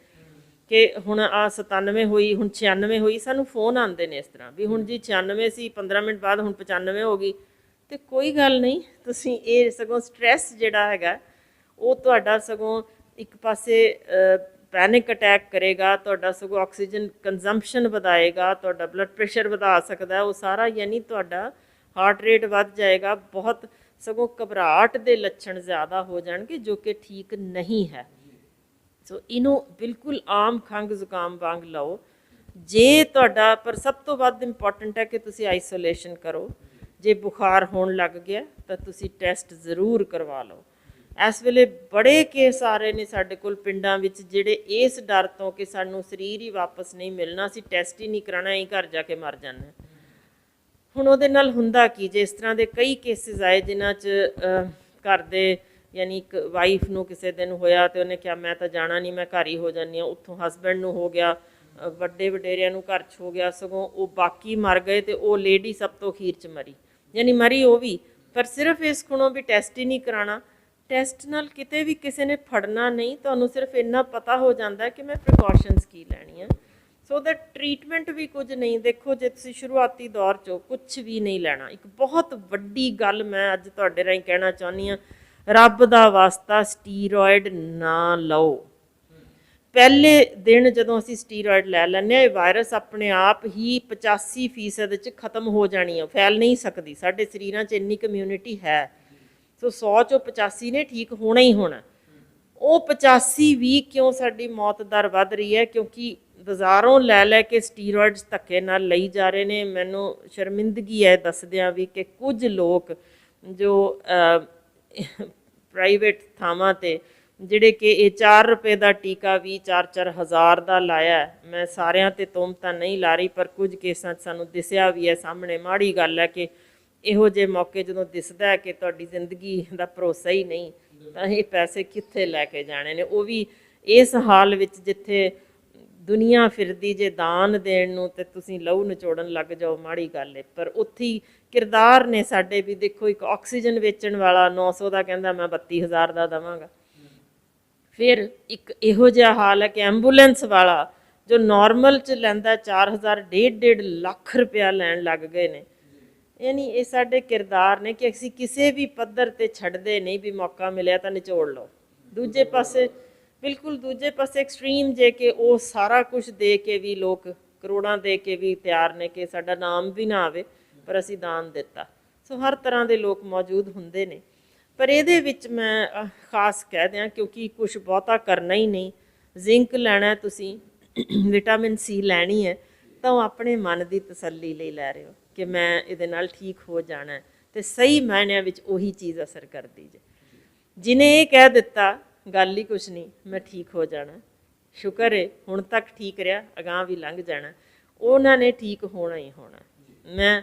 ਕਿ ਹੁਣ ਆ 97 ਹੋਈ, ਹੁਣ 96 ਹੋਈ, ਸਾਨੂੰ ਫੋਨ ਆਉਂਦੇ ਨੇ ਇਸ ਤਰ੍ਹਾਂ ਵੀ ਹੁਣ ਜੀ 96 ਸੀ, 15 ਮਿੰਟ ਬਾਅਦ ਹੁਣ 95 ਹੋ ਗਈ। ਤੇ ਕੋਈ ਗੱਲ ਨਹੀਂ, ਤੁਸੀਂ ਇਹ ਸਗੋਂ ਸਟ੍ਰੈਸ ਜਿਹੜਾ ਹੈਗਾ ਉਹ ਤੁਹਾਡਾ ਸਗੋਂ ਇੱਕ ਪਾਸੇ ਪੈਨਿਕ ਅਟੈਕ ਕਰੇਗਾ, ਤੁਹਾਡਾ ਸਗੋਂ ਆਕਸੀਜਨ ਕੰਜ਼ੰਪਸ਼ਨ ਵਧਾਏਗਾ, ਤੁਹਾਡਾ ਬਲੱਡ ਪ੍ਰੈਸ਼ਰ ਵਧਾ ਸਕਦਾ ਉਹ ਸਾਰਾ, ਯਾਨੀ ਤੁਹਾਡਾ ਹਾਰਟ ਰੇਟ ਵੱਧ ਜਾਏਗਾ, ਬਹੁਤ ਸਗੋਂ ਘਬਰਾਹਟ ਦੇ ਲੱਛਣ ਜ਼ਿਆਦਾ ਹੋ ਜਾਣਗੇ, ਜੋ ਕਿ ਠੀਕ ਨਹੀਂ ਹੈ। ਸੋ ਇਹਨੂੰ ਬਿਲਕੁਲ ਆਮ ਖੰਘ ਜ਼ੁਕਾਮ ਵਾਂਗ ਲਓ। ਜੇ ਤੁਹਾਡਾ, ਪਰ ਸਭ ਤੋਂ ਵੱਧ ਇੰਪੋਰਟੈਂਟ ਹੈ ਕਿ ਤੁਸੀਂ ਆਈਸੋਲੇਸ਼ਨ ਕਰੋ। ਜੇ ਬੁਖਾਰ ਹੋਣ ਲੱਗ ਗਿਆ ਤਾਂ ਤੁਸੀਂ ਟੈਸਟ ਜ਼ਰੂਰ ਕਰਵਾ ਲਓ। ਇਸ ਵੇਲੇ ਬੜੇ ਕੇਸ ਆ ਰਹੇ ਨੇ ਸਾਡੇ ਕੋਲ ਪਿੰਡਾਂ ਵਿੱਚ, ਜਿਹੜੇ ਇਸ ਡਰ ਤੋਂ ਕਿ ਸਾਨੂੰ ਸਰੀਰ ਹੀ ਵਾਪਸ ਨਹੀਂ ਮਿਲਣਾ, ਅਸੀਂ ਟੈਸਟ ਹੀ ਨਹੀਂ ਕਰਾਉਣਾ, ਅਸੀਂ ਘਰ ਜਾ ਕੇ ਮਰ ਜਾਂਦੇ ਹਾਂ। ਹੁਣ ਉਹਦੇ ਨਾਲ ਹੁੰਦਾ ਕੀ, ਜੇ ਇਸ ਤਰ੍ਹਾਂ ਦੇ ਕਈ ਕੇਸਿਸ ਆਏ ਜਿਨ੍ਹਾਂ 'ਚ ਘਰ ਦੇ, ਯਾਨੀ ਇੱਕ ਵਾਈਫ ਨੂੰ ਕਿਸੇ ਦਿਨ ਹੋਇਆ ਤੇ ਉਹਨੇ ਕਿਹਾ ਮੈਂ ਤਾਂ ਜਾਣਾ ਨਹੀਂ, ਮੈਂ ਘਰ ਹੀ ਹੋ ਜਾਂਦੀ ਹਾਂ, ਉੱਥੋਂ ਹਸਬੈਂਡ ਨੂੰ ਹੋ ਗਿਆ, ਵੱਡੇ ਵਡੇਰਿਆਂ ਨੂੰ ਘਰ 'ਚ ਹੋ ਗਿਆ, ਸਗੋਂ ਉਹ ਬਾਕੀ ਮਰ ਗਏ ਤੇ ਉਹ ਲੇਡੀ ਸਭ ਤੋਂ ਅਖੀਰ 'ਚ ਮਰੀ, ਯਾਨੀ ਮਰੀ ਉਹ ਵੀ, ਪਰ ਸਿਰਫ ਇਸ ਕੋਲੋਂ ਵੀ ਟੈਸਟ ਹੀ ਨਹੀਂ ਕਰਾਉਣਾ। ਟੈਸਟ ਨਾਲ ਕਿਤੇ ਵੀ ਕਿਸੇ ਨੇ ਫੜਨਾ ਨਹੀਂ, ਤੁਹਾਨੂੰ ਸਿਰਫ ਇੰਨਾ ਪਤਾ ਹੋ ਜਾਂਦਾ ਕਿ ਮੈਂ ਪ੍ਰੀਕਾਸ਼ਨਸ ਕੀ ਲੈਣੀ ਹੈ। ਸੋ ਦਾ ਟਰੀਟਮੈਂਟ ਵੀ ਕੁਝ ਨਹੀਂ। ਦੇਖੋ, ਜੇ ਤੁਸੀਂ ਸ਼ੁਰੂਆਤੀ ਦੌਰ 'ਚੋਂ ਕੁਝ ਵੀ ਨਹੀਂ ਲੈਣਾ, ਇੱਕ ਬਹੁਤ ਵੱਡੀ ਗੱਲ ਮੈਂ ਅੱਜ ਤੁਹਾਡੇ ਰਾਹੀਂ ਕਹਿਣਾ ਚਾਹੁੰਦੀ ਹਾਂ, ਰੱਬ ਦਾ ਵਾਸਤਾ ਸਟੀਰੋਇਡ ਨਾ ਲਓ। ਪਹਿਲੇ ਦਿਨ ਜਦੋਂ ਅਸੀਂ ਸਟੀਰੋਇਡ ਲੈ ਲੈਂਦੇ ਹਾਂ, ਇਹ ਵਾਇਰਸ ਆਪਣੇ ਆਪ ਹੀ 85% 'ਚ ਖਤਮ ਹੋ ਜਾਣੀ ਹੈ, ਫੈਲ ਨਹੀਂ ਸਕਦੀ। ਸਾਡੇ ਸਰੀਰਾਂ 'ਚ ਇੰਨੀ ਕਮਿਊਨਿਟੀ ਹੈ। ਸੋ 100 ਚੋਂ 85 ਨੇ ਠੀਕ ਹੋਣਾ ਹੀ ਹੋਣਾ। ਉਹ 85 ਵੀ ਕਿਉਂ ਸਾਡੀ ਮੌਤ ਦਰ ਵੱਧ ਰਹੀ ਹੈ? ਕਿਉਂਕਿ ਬਾਜ਼ਾਰੋਂ ਲੈ ਲੈ ਕੇ ਸਟੀਰੋਇਡਸ ਧੱਕੇ ਨਾਲ ਲਈ ਜਾ ਰਹੇ ਨੇ। ਮੈਨੂੰ ਸ਼ਰਮਿੰਦਗੀ ਹੈ ਦੱਸਦਿਆਂ ਵੀ ਕਿ ਕੁਝ ਲੋਕ ਜੋ ਪ੍ਰਾਈਵੇਟ ਥਾਵਾਂ 'ਤੇ, ਜਿਹੜੇ ਕਿ ਇਹ 4 ਰੁਪਏ ਦਾ ਟੀਕਾ ਵੀ 4-4 ਹਜ਼ਾਰ ਦਾ ਲਾਇਆ। ਮੈਂ ਸਾਰਿਆਂ 'ਤੇ ਤੁਹਮਤਾਂ ਨਹੀਂ ਲਾ ਰਹੀ, ਪਰ ਕੁਝ ਕੇਸਾਂ 'ਚ ਸਾਨੂੰ ਦਿਸਿਆ ਵੀ ਹੈ ਸਾਹਮਣੇ। ਮਾੜੀ ਗੱਲ ਹੈ ਕਿ ਇਹੋ ਜਿਹੇ ਮੌਕੇ ਜਦੋਂ ਦਿਸਦਾ ਹੈ ਕਿ ਤੁਹਾਡੀ ਜ਼ਿੰਦਗੀ ਦਾ ਭਰੋਸਾ ਹੀ ਨਹੀਂ, ਤਾਂ ਇਹ ਪੈਸੇ ਕਿੱਥੇ ਲੈ ਕੇ ਜਾਣੇ ਨੇ, ਉਹ ਵੀ ਇਸ ਹਾਲ ਵਿੱਚ ਜਿੱਥੇ ਦੁਨੀਆ ਫਿਰਦੀ ਜੇ ਦਾਨ ਦੇਣ ਨੂੰ ਤੇ ਤੁਸੀਂ ਲਹੂ ਨਿਚੋੜਨ ਲੱਗ ਜਾਓ, ਮਾੜੀ ਗੱਲ ਹੈ। ਪਰ ਉੱਥੇ ਹੀ ਕਿਰਦਾਰ ਨੇ ਸਾਡੇ ਵੀ। ਦੇਖੋ, ਇੱਕ ਆਕਸੀਜਨ ਵੇਚਣ ਵਾਲਾ 900 ਦਾ ਕਹਿੰਦਾ ਮੈਂ 32,000 ਦਾ ਦੇਵਾਂਗਾ। ਫਿਰ ਇੱਕ ਇਹੋ ਜਿਹਾ ਹਾਲ ਹੈ ਕਿ ਐਂਬੂਲੈਂਸ ਵਾਲਾ ਜੋ ਨਾਰਮਲ 'ਚ ਲੈਂਦਾ 4,000, 1.5 ਲੱਖ ਰੁਪਇਆ ਲੈਣ ਲੱਗ ਗਏ ਨੇ। ਯਾਨੀ ਇਹ ਸਾਡੇ ਕਿਰਦਾਰ ਨੇ ਕਿ ਅਸੀਂ ਕਿਸੇ ਵੀ ਪੱਧਰ 'ਤੇ ਛੱਡਦੇ ਨਹੀਂ ਵੀ ਮੌਕਾ ਮਿਲਿਆ ਤਾਂ ਨਿਚੋੜ ਲਓ। ਦੂਜੇ ਪਾਸੇ ਬਿਲਕੁਲ ਦੂਜੇ ਪਾਸੇ ਐਕਸਟ੍ਰੀਮ ਜੇ ਕਿ ਉਹ ਸਾਰਾ ਕੁਝ ਦੇ ਕੇ ਵੀ, ਲੋਕ ਕਰੋੜਾਂ ਦੇ ਕੇ ਵੀ ਤਿਆਰ ਨੇ ਕਿ ਸਾਡਾ ਨਾਮ ਵੀ ਨਾ ਆਵੇ ਪਰ ਅਸੀਂ ਦਾਨ ਦਿੱਤਾ। ਸੋ ਹਰ ਤਰ੍ਹਾਂ ਦੇ ਲੋਕ ਮੌਜੂਦ ਹੁੰਦੇ ਨੇ। ਪਰ ਇਹਦੇ ਵਿੱਚ ਮੈਂ ਖਾਸ ਕਹਿ ਦਿਆਂ, ਕਿਉਂਕਿ ਕੁਝ ਬਹੁਤਾ ਕਰਨਾ ਹੀ ਨਹੀਂ। ਜ਼ਿੰਕ ਲੈਣਾ ਤੁਸੀਂ, ਵਿਟਾਮਿਨ ਸੀ ਲੈਣੀ ਹੈ, ਤਾਂ ਉਹ ਆਪਣੇ ਮਨ ਦੀ ਤਸੱਲੀ ਲਈ ਲੈ ਰਹੇ ਹੋ ਕਿ ਮੈਂ ਇਹਦੇ ਨਾਲ ਠੀਕ ਹੋ ਜਾਣਾ, ਅਤੇ ਸਹੀ ਮਾਇਨਿਆਂ ਵਿੱਚ ਉਹੀ ਚੀਜ਼ ਅਸਰ ਕਰਦੀ ਜੇ। ਜਿਹਨੇ ਇਹ ਕਹਿ ਦਿੱਤਾ ਗੱਲ ਹੀ ਕੁਛ ਨਹੀਂ, ਮੈਂ ਠੀਕ ਹੋ ਜਾਣਾ, ਸ਼ੁਕਰ ਹੈ ਹੁਣ ਤੱਕ ਠੀਕ ਰਿਹਾ, ਅਗਾਂਹ ਵੀ ਲੰਘ ਜਾਣਾ, ਉਹਨਾਂ ਨੇ ਠੀਕ ਹੋਣਾ ਹੀ ਹੋਣਾ। ਮੈਂ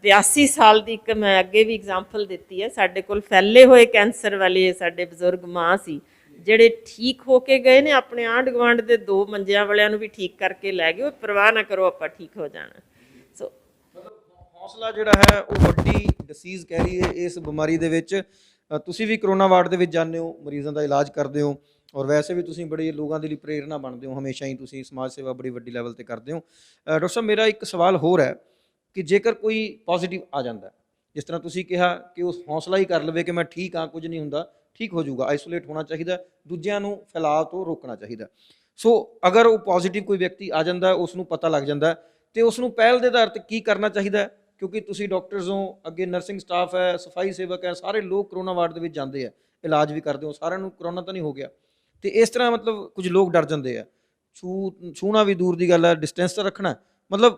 82 ਸਾਲ ਦੀ ਇੱਕ ਮੈਂ ਅੱਗੇ ਵੀ ਐਗਜ਼ਾਮਪਲ ਦਿੱਤੀ ਹੈ, ਸਾਡੇ ਕੋਲ ਫੈਲੇ ਹੋਏ ਕੈਂਸਰ ਵਾਲੇ ਸਾਡੇ ਬਜ਼ੁਰਗ ਮਾਂ ਸੀ ਜਿਹੜੇ ਠੀਕ ਹੋ ਕੇ ਗਏ ਨੇ, ਆਪਣੇ ਆਂਢ ਗੁਆਂਢ ਦੇ 2 ਮੰਜਿਆਂ ਵਾਲਿਆਂ ਨੂੰ ਵੀ ਠੀਕ ਕਰਕੇ ਲੈ ਗਏ, ਉਹ ਪਰਵਾਹ ਨਾ ਕਰੋ ਆਪਾਂ ਠੀਕ ਹੋ ਜਾਣਾ। ਸੋ ਹੌਸਲਾ ਜਿਹੜਾ ਹੈ ਉਹ ਵੱਡੀ ਡਿਸੀਜ਼ ਕਹਿ ਰਹੀ ਹੈ ਇਸ ਬਿਮਾਰੀ ਦੇ ਵਿੱਚ। ਤੁਸੀਂ ਵੀ ਕਰੋਨਾ ਵਾਰਡ ਦੇ ਵਿੱਚ ਜਾਂਦੇ ਹੋ, ਮਰੀਜ਼ਾਂ ਦਾ ਇਲਾਜ ਕਰਦੇ ਹੋ, ਔਰ ਵੈਸੇ ਵੀ ਤੁਸੀਂ ਬੜੇ ਲੋਕਾਂ ਦੇ ਲਈ ਪ੍ਰੇਰਨਾ ਬਣਦੇ ਹੋ, ਹਮੇਸ਼ਾ ਹੀ ਤੁਸੀਂ ਸਮਾਜ ਸੇਵਾ ਬੜੀ ਵੱਡੀ ਲੈਵਲ ਤੇ ਕਰਦੇ ਹੋ। ਡਾਕਟਰ ਸਾਹਿਬ, ਮੇਰਾ ਇੱਕ ਸਵਾਲ ਹੋਰ ਹੈ ਕਿ ਜੇਕਰ ਕੋਈ ਪੋਜ਼ਿਟਿਵ ਆ ਜਾਂਦਾ, ਜਿਸ ਤਰ੍ਹਾਂ ਤੁਸੀਂ ਕਿਹਾ ਕਿ ਉਸ ਹੌਸਲਾ ਹੀ ਕਰ ਲਵੇ ਕਿ ਮੈਂ ਠੀਕ ਹਾਂ, ਕੁਝ ਨਹੀਂ ਹੁੰਦਾ, ਠੀਕ ਹੋ ਜਾਊਗਾ, ਆਈਸੋਲੇਟ ਹੋਣਾ ਚਾਹੀਦਾ, ਦੂਜਿਆਂ ਨੂੰ ਫੈਲਾਅ ਤੋਂ ਰੋਕਣਾ ਚਾਹੀਦਾ। ਸੋ ਅਗਰ ਉਹ ਪੋਜ਼ਿਟਿਵ ਕੋਈ ਵਿਅਕਤੀ ਆ ਜਾਂਦਾ, ਉਸ ਨੂੰ ਪਤਾ ਲੱਗ ਜਾਂਦਾ, ਤੇ ਉਸ ਨੂੰ ਪਹਿਲ ਦੇ ਆਧਾਰ ਤੇ ਕੀ ਕਰਨਾ ਚਾਹੀਦਾ ਹੈ? ਕਿਉਂਕਿ ਤੁਸੀਂ ਡਾਕਟਰਸ ਹੋ, ਅੱਗੇ ਨਰਸਿੰਗ ਸਟਾਫ ਹੈ, ਸਫਾਈ ਸੇਵਕ ਹੈ, ਸਾਰੇ ਲੋਕ ਕਰੋਨਾ ਵਾਰਡ ਦੇ ਵਿੱਚ ਜਾਂਦੇ ਆ, ਇਲਾਜ ਵੀ ਕਰਦੇ ਹੋ, ਸਾਰਿਆਂ ਨੂੰ ਕਰੋਨਾ ਤਾਂ ਨਹੀਂ ਹੋ ਗਿਆ, ਤੇ ਇਸ ਤਰ੍ਹਾਂ ਮਤਲਬ ਕੁਝ ਲੋਕ ਡਰ ਜਾਂਦੇ ਆ, ਛੂਹਣਾ ਵੀ ਦੂਰ ਦੀ ਗੱਲ ਹੈ, ਡਿਸਟੈਂਸ ਤਾਂ ਰੱਖਣਾ, ਮਤਲਬ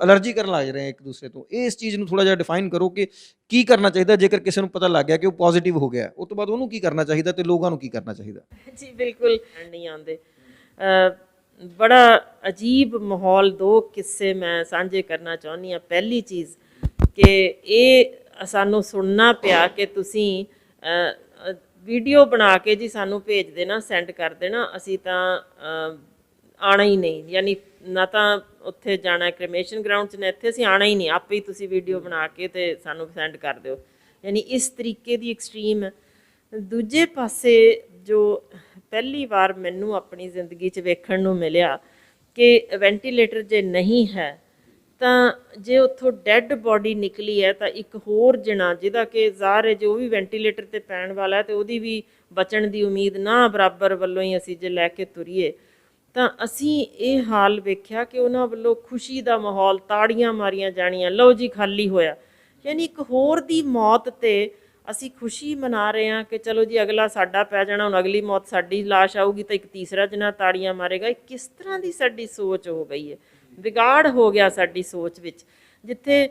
ਅਲਰਜੀ ਕਰਨ ਲੱਗ ਰਹੇ ਇੱਕ ਦੂਸਰੇ ਤੋਂ। ਇਸ ਚੀਜ਼ ਨੂੰ ਥੋੜਾ ਜਿਹਾ ਡਿਫਾਈਨ ਕਰੋ ਕਿ ਕੀ ਕਰਨਾ ਚਾਹੀਦਾ ਜੇਕਰ ਕਿਸੇ ਨੂੰ ਪਤਾ ਲੱਗ ਗਿਆ ਕਿ ਉਹ ਪੋਜ਼ਿਟਿਵ ਹੋ ਗਿਆ, ਉਸ ਤੋਂ ਬਾਅਦ ਉਹਨੂੰ ਕੀ ਕਰਨਾ ਚਾਹੀਦਾ ਤੇ ਲੋਕਾਂ ਨੂੰ ਕੀ ਕਰਨਾ ਚਾਹੀਦਾ? ਜੀ ਬਿਲਕੁਲ ਨਹੀਂ ਆਉਂਦੇ। ਬੜਾ ਅਜੀਬ ਮਾਹੌਲ, 2 ਕਿੱਸੇ ਮੈਂ ਸਾਂਝੇ ਕਰਨਾ ਚਾਹੁੰਦੀ ਹਾਂ। ਪਹਿਲੀ ਚੀਜ਼ ਕਿ ਇਹ ਸਾਨੂੰ ਸੁਣਨਾ ਪਿਆ ਕਿ ਤੁਸੀਂ ਵੀਡੀਓ ਬਣਾ ਕੇ ਜੀ ਸਾਨੂੰ ਭੇਜ ਦੇਣਾ, ਸੈਂਡ ਕਰ ਦੇਣਾ, ਅਸੀਂ ਤਾਂ ਆਉਣਾ ਹੀ ਨਹੀਂ, ਯਾਨੀ ਨਾ ਤਾਂ ਉੱਥੇ ਜਾਣਾ ਕ੍ਰਿਮੇਸ਼ਨ ਗਰਾਊਂਡ 'ਚ, ਨਾ ਇੱਥੇ ਅਸੀਂ ਆਉਣਾ ਹੀ ਨਹੀਂ, ਆਪੇ ਹੀ ਤੁਸੀਂ ਵੀਡੀਓ ਬਣਾ ਕੇ ਤੇ ਸਾਨੂੰ ਸੈਂਡ ਕਰ ਦਿਓ, ਯਾਨੀ ਇਸ ਤਰੀਕੇ ਦੀ ਐਕਸਟ੍ਰੀਮ ਹੈ। ਦੂਜੇ ਪਾਸੇ ਜੋ ਪਹਿਲੀ ਵਾਰ ਮੈਨੂੰ ਆਪਣੀ ਜ਼ਿੰਦਗੀ 'ਚ ਵੇਖਣ ਨੂੰ ਮਿਲਿਆ ਕਿ ਵੈਂਟੀਲੇਟਰ ਜੇ ਨਹੀਂ ਹੈ ਤਾਂ ਜੇ ਉੱਥੋਂ ਡੈੱਡ ਬੋਡੀ ਨਿਕਲੀ ਹੈ ਤਾਂ ਇੱਕ ਹੋਰ ਜਣਾ ਜਿਹਦਾ ਕਿ ਜ਼ਾਹਰ ਹੈ ਜੋ ਵੀ ਵੈਂਟੀਲੇਟਰ ਤੇ ਪੈਣ ਵਾਲਾ ਹੈ ਤੇ ਉਹਦੀ ਵੀ ਬਚਣ ਦੀ ਉਮੀਦ ਨਾ ਬਰਾਬਰ ਵੱਲੋਂ ਹੀ ਅਸੀਂ ਜੇ ਲੈ ਕੇ ਤੁਰੀਏ, ਤਾਂ ਅਸੀਂ ਇਹ ਹਾਲ ਵੇਖਿਆ ਕਿ ਉਹਨਾਂ ਵੱਲੋਂ ਖੁਸ਼ੀ ਦਾ ਮਾਹੌਲ, ਤਾੜੀਆਂ ਮਾਰੀਆਂ ਜਾਣੀਆਂ, ਲਓ ਜੀ ਖਾਲੀ ਹੋਇਆ, ਯਾਨੀ ਇੱਕ ਹੋਰ ਦੀ ਮੌਤ ਤੇ ਅਸੀਂ ਖੁਸ਼ੀ ਮਨਾ ਰਹੇ ਹਾਂ ਕਿ ਚਲੋ ਜੀ ਅਗਲਾ ਸਾਡਾ ਪੈ ਜਾਣਾ, ਹੁਣ ਅਗਲੀ ਮੌਤ ਸਾਡੀ ਲਾਸ਼ ਆਊਗੀ ਤਾਂ ਇੱਕ ਤੀਸਰਾ ਜਣਾ ਤਾੜੀਆਂ ਮਾਰੇਗਾ। ਇਹ ਕਿਸ ਤਰ੍ਹਾਂ ਦੀ ਸਾਡੀ ਸੋਚ ਹੋ ਗਈ ਹੈ, ਵਿਗਾੜ ਹੋ ਗਿਆ ਸਾਡੀ ਸੋਚ ਵਿੱਚ, ਜਿੱਥੇ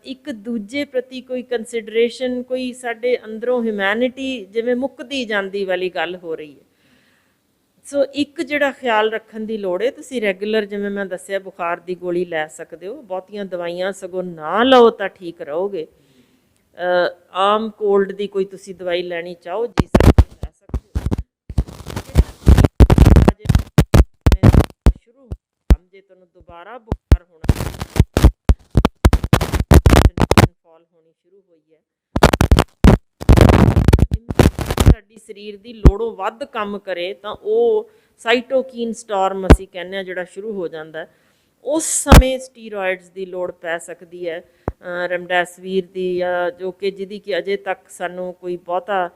ਇੱਕ ਦੂਜੇ ਪ੍ਰਤੀ ਕੋਈ ਕੰਸੀਡਰੇਸ਼ਨ, ਕੋਈ ਸਾਡੇ ਅੰਦਰੋਂ ਹਿਊਮੈਨਿਟੀ ਜਿਵੇਂ ਮੁੱਕਦੀ ਜਾਂਦੀ ਵਾਲੀ ਗੱਲ ਹੋ ਰਹੀ ਹੈ। ਸੋ ਇੱਕ ਜਿਹੜਾ ਖਿਆਲ ਰੱਖਣ ਦੀ ਲੋੜ ਹੈ, ਤੁਸੀਂ ਰੈਗੂਲਰ ਜਿਵੇਂ ਮੈਂ ਦੱਸਿਆ ਬੁਖਾਰ ਦੀ ਗੋਲੀ ਲੈ ਸਕਦੇ ਹੋ, ਬਹੁਤੀਆਂ ਦਵਾਈਆਂ ਸਗੋਂ ਨਾ ਲਓ ਤਾਂ ਠੀਕ ਰਹੋਗੇ। ਆਮ ਕੋਲਡ ਦੀ ਕੋਈ ਤੁਸੀਂ ਦਵਾਈ ਲੈਣੀ ਚਾਹੋ ਜੀ ਲੈ ਸਕਦੇ ਹੋ। ਸ਼ੁਰੂ ਜੇ ਤੁਹਾਨੂੰ ਦੁਬਾਰਾ ਬੁਖਾਰ ਹੋਣਾ, ਫਾਲ ਹੋਣੀ ਸ਼ੁਰੂ ਹੋਈ ਹੈ, ਸਾਡੀ ਸਰੀਰ ਦੀ ਲੋੜੋਂ ਵੱਧ ਕੰਮ ਕਰੇ ਤਾਂ ਉਹ ਸਾਈਟੋਕੀਨ ਸਟਾਰਮ ਅਸੀਂ ਕਹਿੰਦੇ ਹਾਂ ਜਿਹੜਾ ਸ਼ੁਰੂ ਹੋ ਜਾਂਦਾ, ਉਸ ਸਮੇਂ ਸਟੀਰੋਇਡਸ ਦੀ ਲੋੜ ਪੈ ਸਕਦੀ ਹੈ, ਰੈਮਡੈਸਿਵਿਰ ਦੀ, ਜਾਂ ਜੋ ਕਿ ਜਿਹਦੀ ਕਿ ਅਜੇ ਤੱਕ ਸਾਨੂੰ ਕੋਈ ਬਹੁਤਾ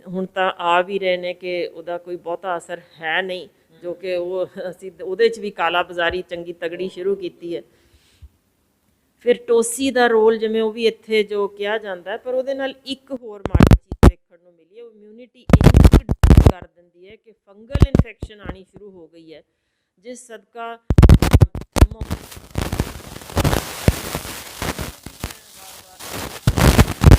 ਹੁਣ ਤਾਂ ਆ ਵੀ ਰਹੇ ਨੇ ਕਿ ਉਹਦਾ ਕੋਈ ਬਹੁਤਾ ਅਸਰ ਹੈ ਨਹੀਂ, ਜੋ ਕਿ ਉਹ ਅਸੀਂ ਉਹਦੇ 'ਚ ਵੀ ਕਾਲਾ ਬਾਜ਼ਾਰੀ ਚੰਗੀ ਤਗੜੀ ਸ਼ੁਰੂ ਕੀਤੀ ਹੈ। ਫਿਰ ਟੋਸੀ ਦਾ ਰੋਲ ਜਿਵੇਂ ਉਹ ਵੀ ਇੱਥੇ ਜੋ ਕਿਹਾ ਜਾਂਦਾ, ਪਰ ਉਹਦੇ ਨਾਲ ਇੱਕ ਹੋਰ ਮਾੜੀ ਚੀਜ਼ ਵੇਖਣ ਨੂੰ ਮਿਲੀ ਹੈ, ਉਹ ਇਮਿਊਨਿਟੀ ਇੰਨੀ ਕਰ ਦਿੰਦੀ ਹੈ ਕਿ ਫੰਗਲ ਇਨਫੈਕਸ਼ਨ ਆਉਣੀ ਸ਼ੁਰੂ ਹੋ ਗਈ ਹੈ, ਜਿਸ ਸਦਕਾ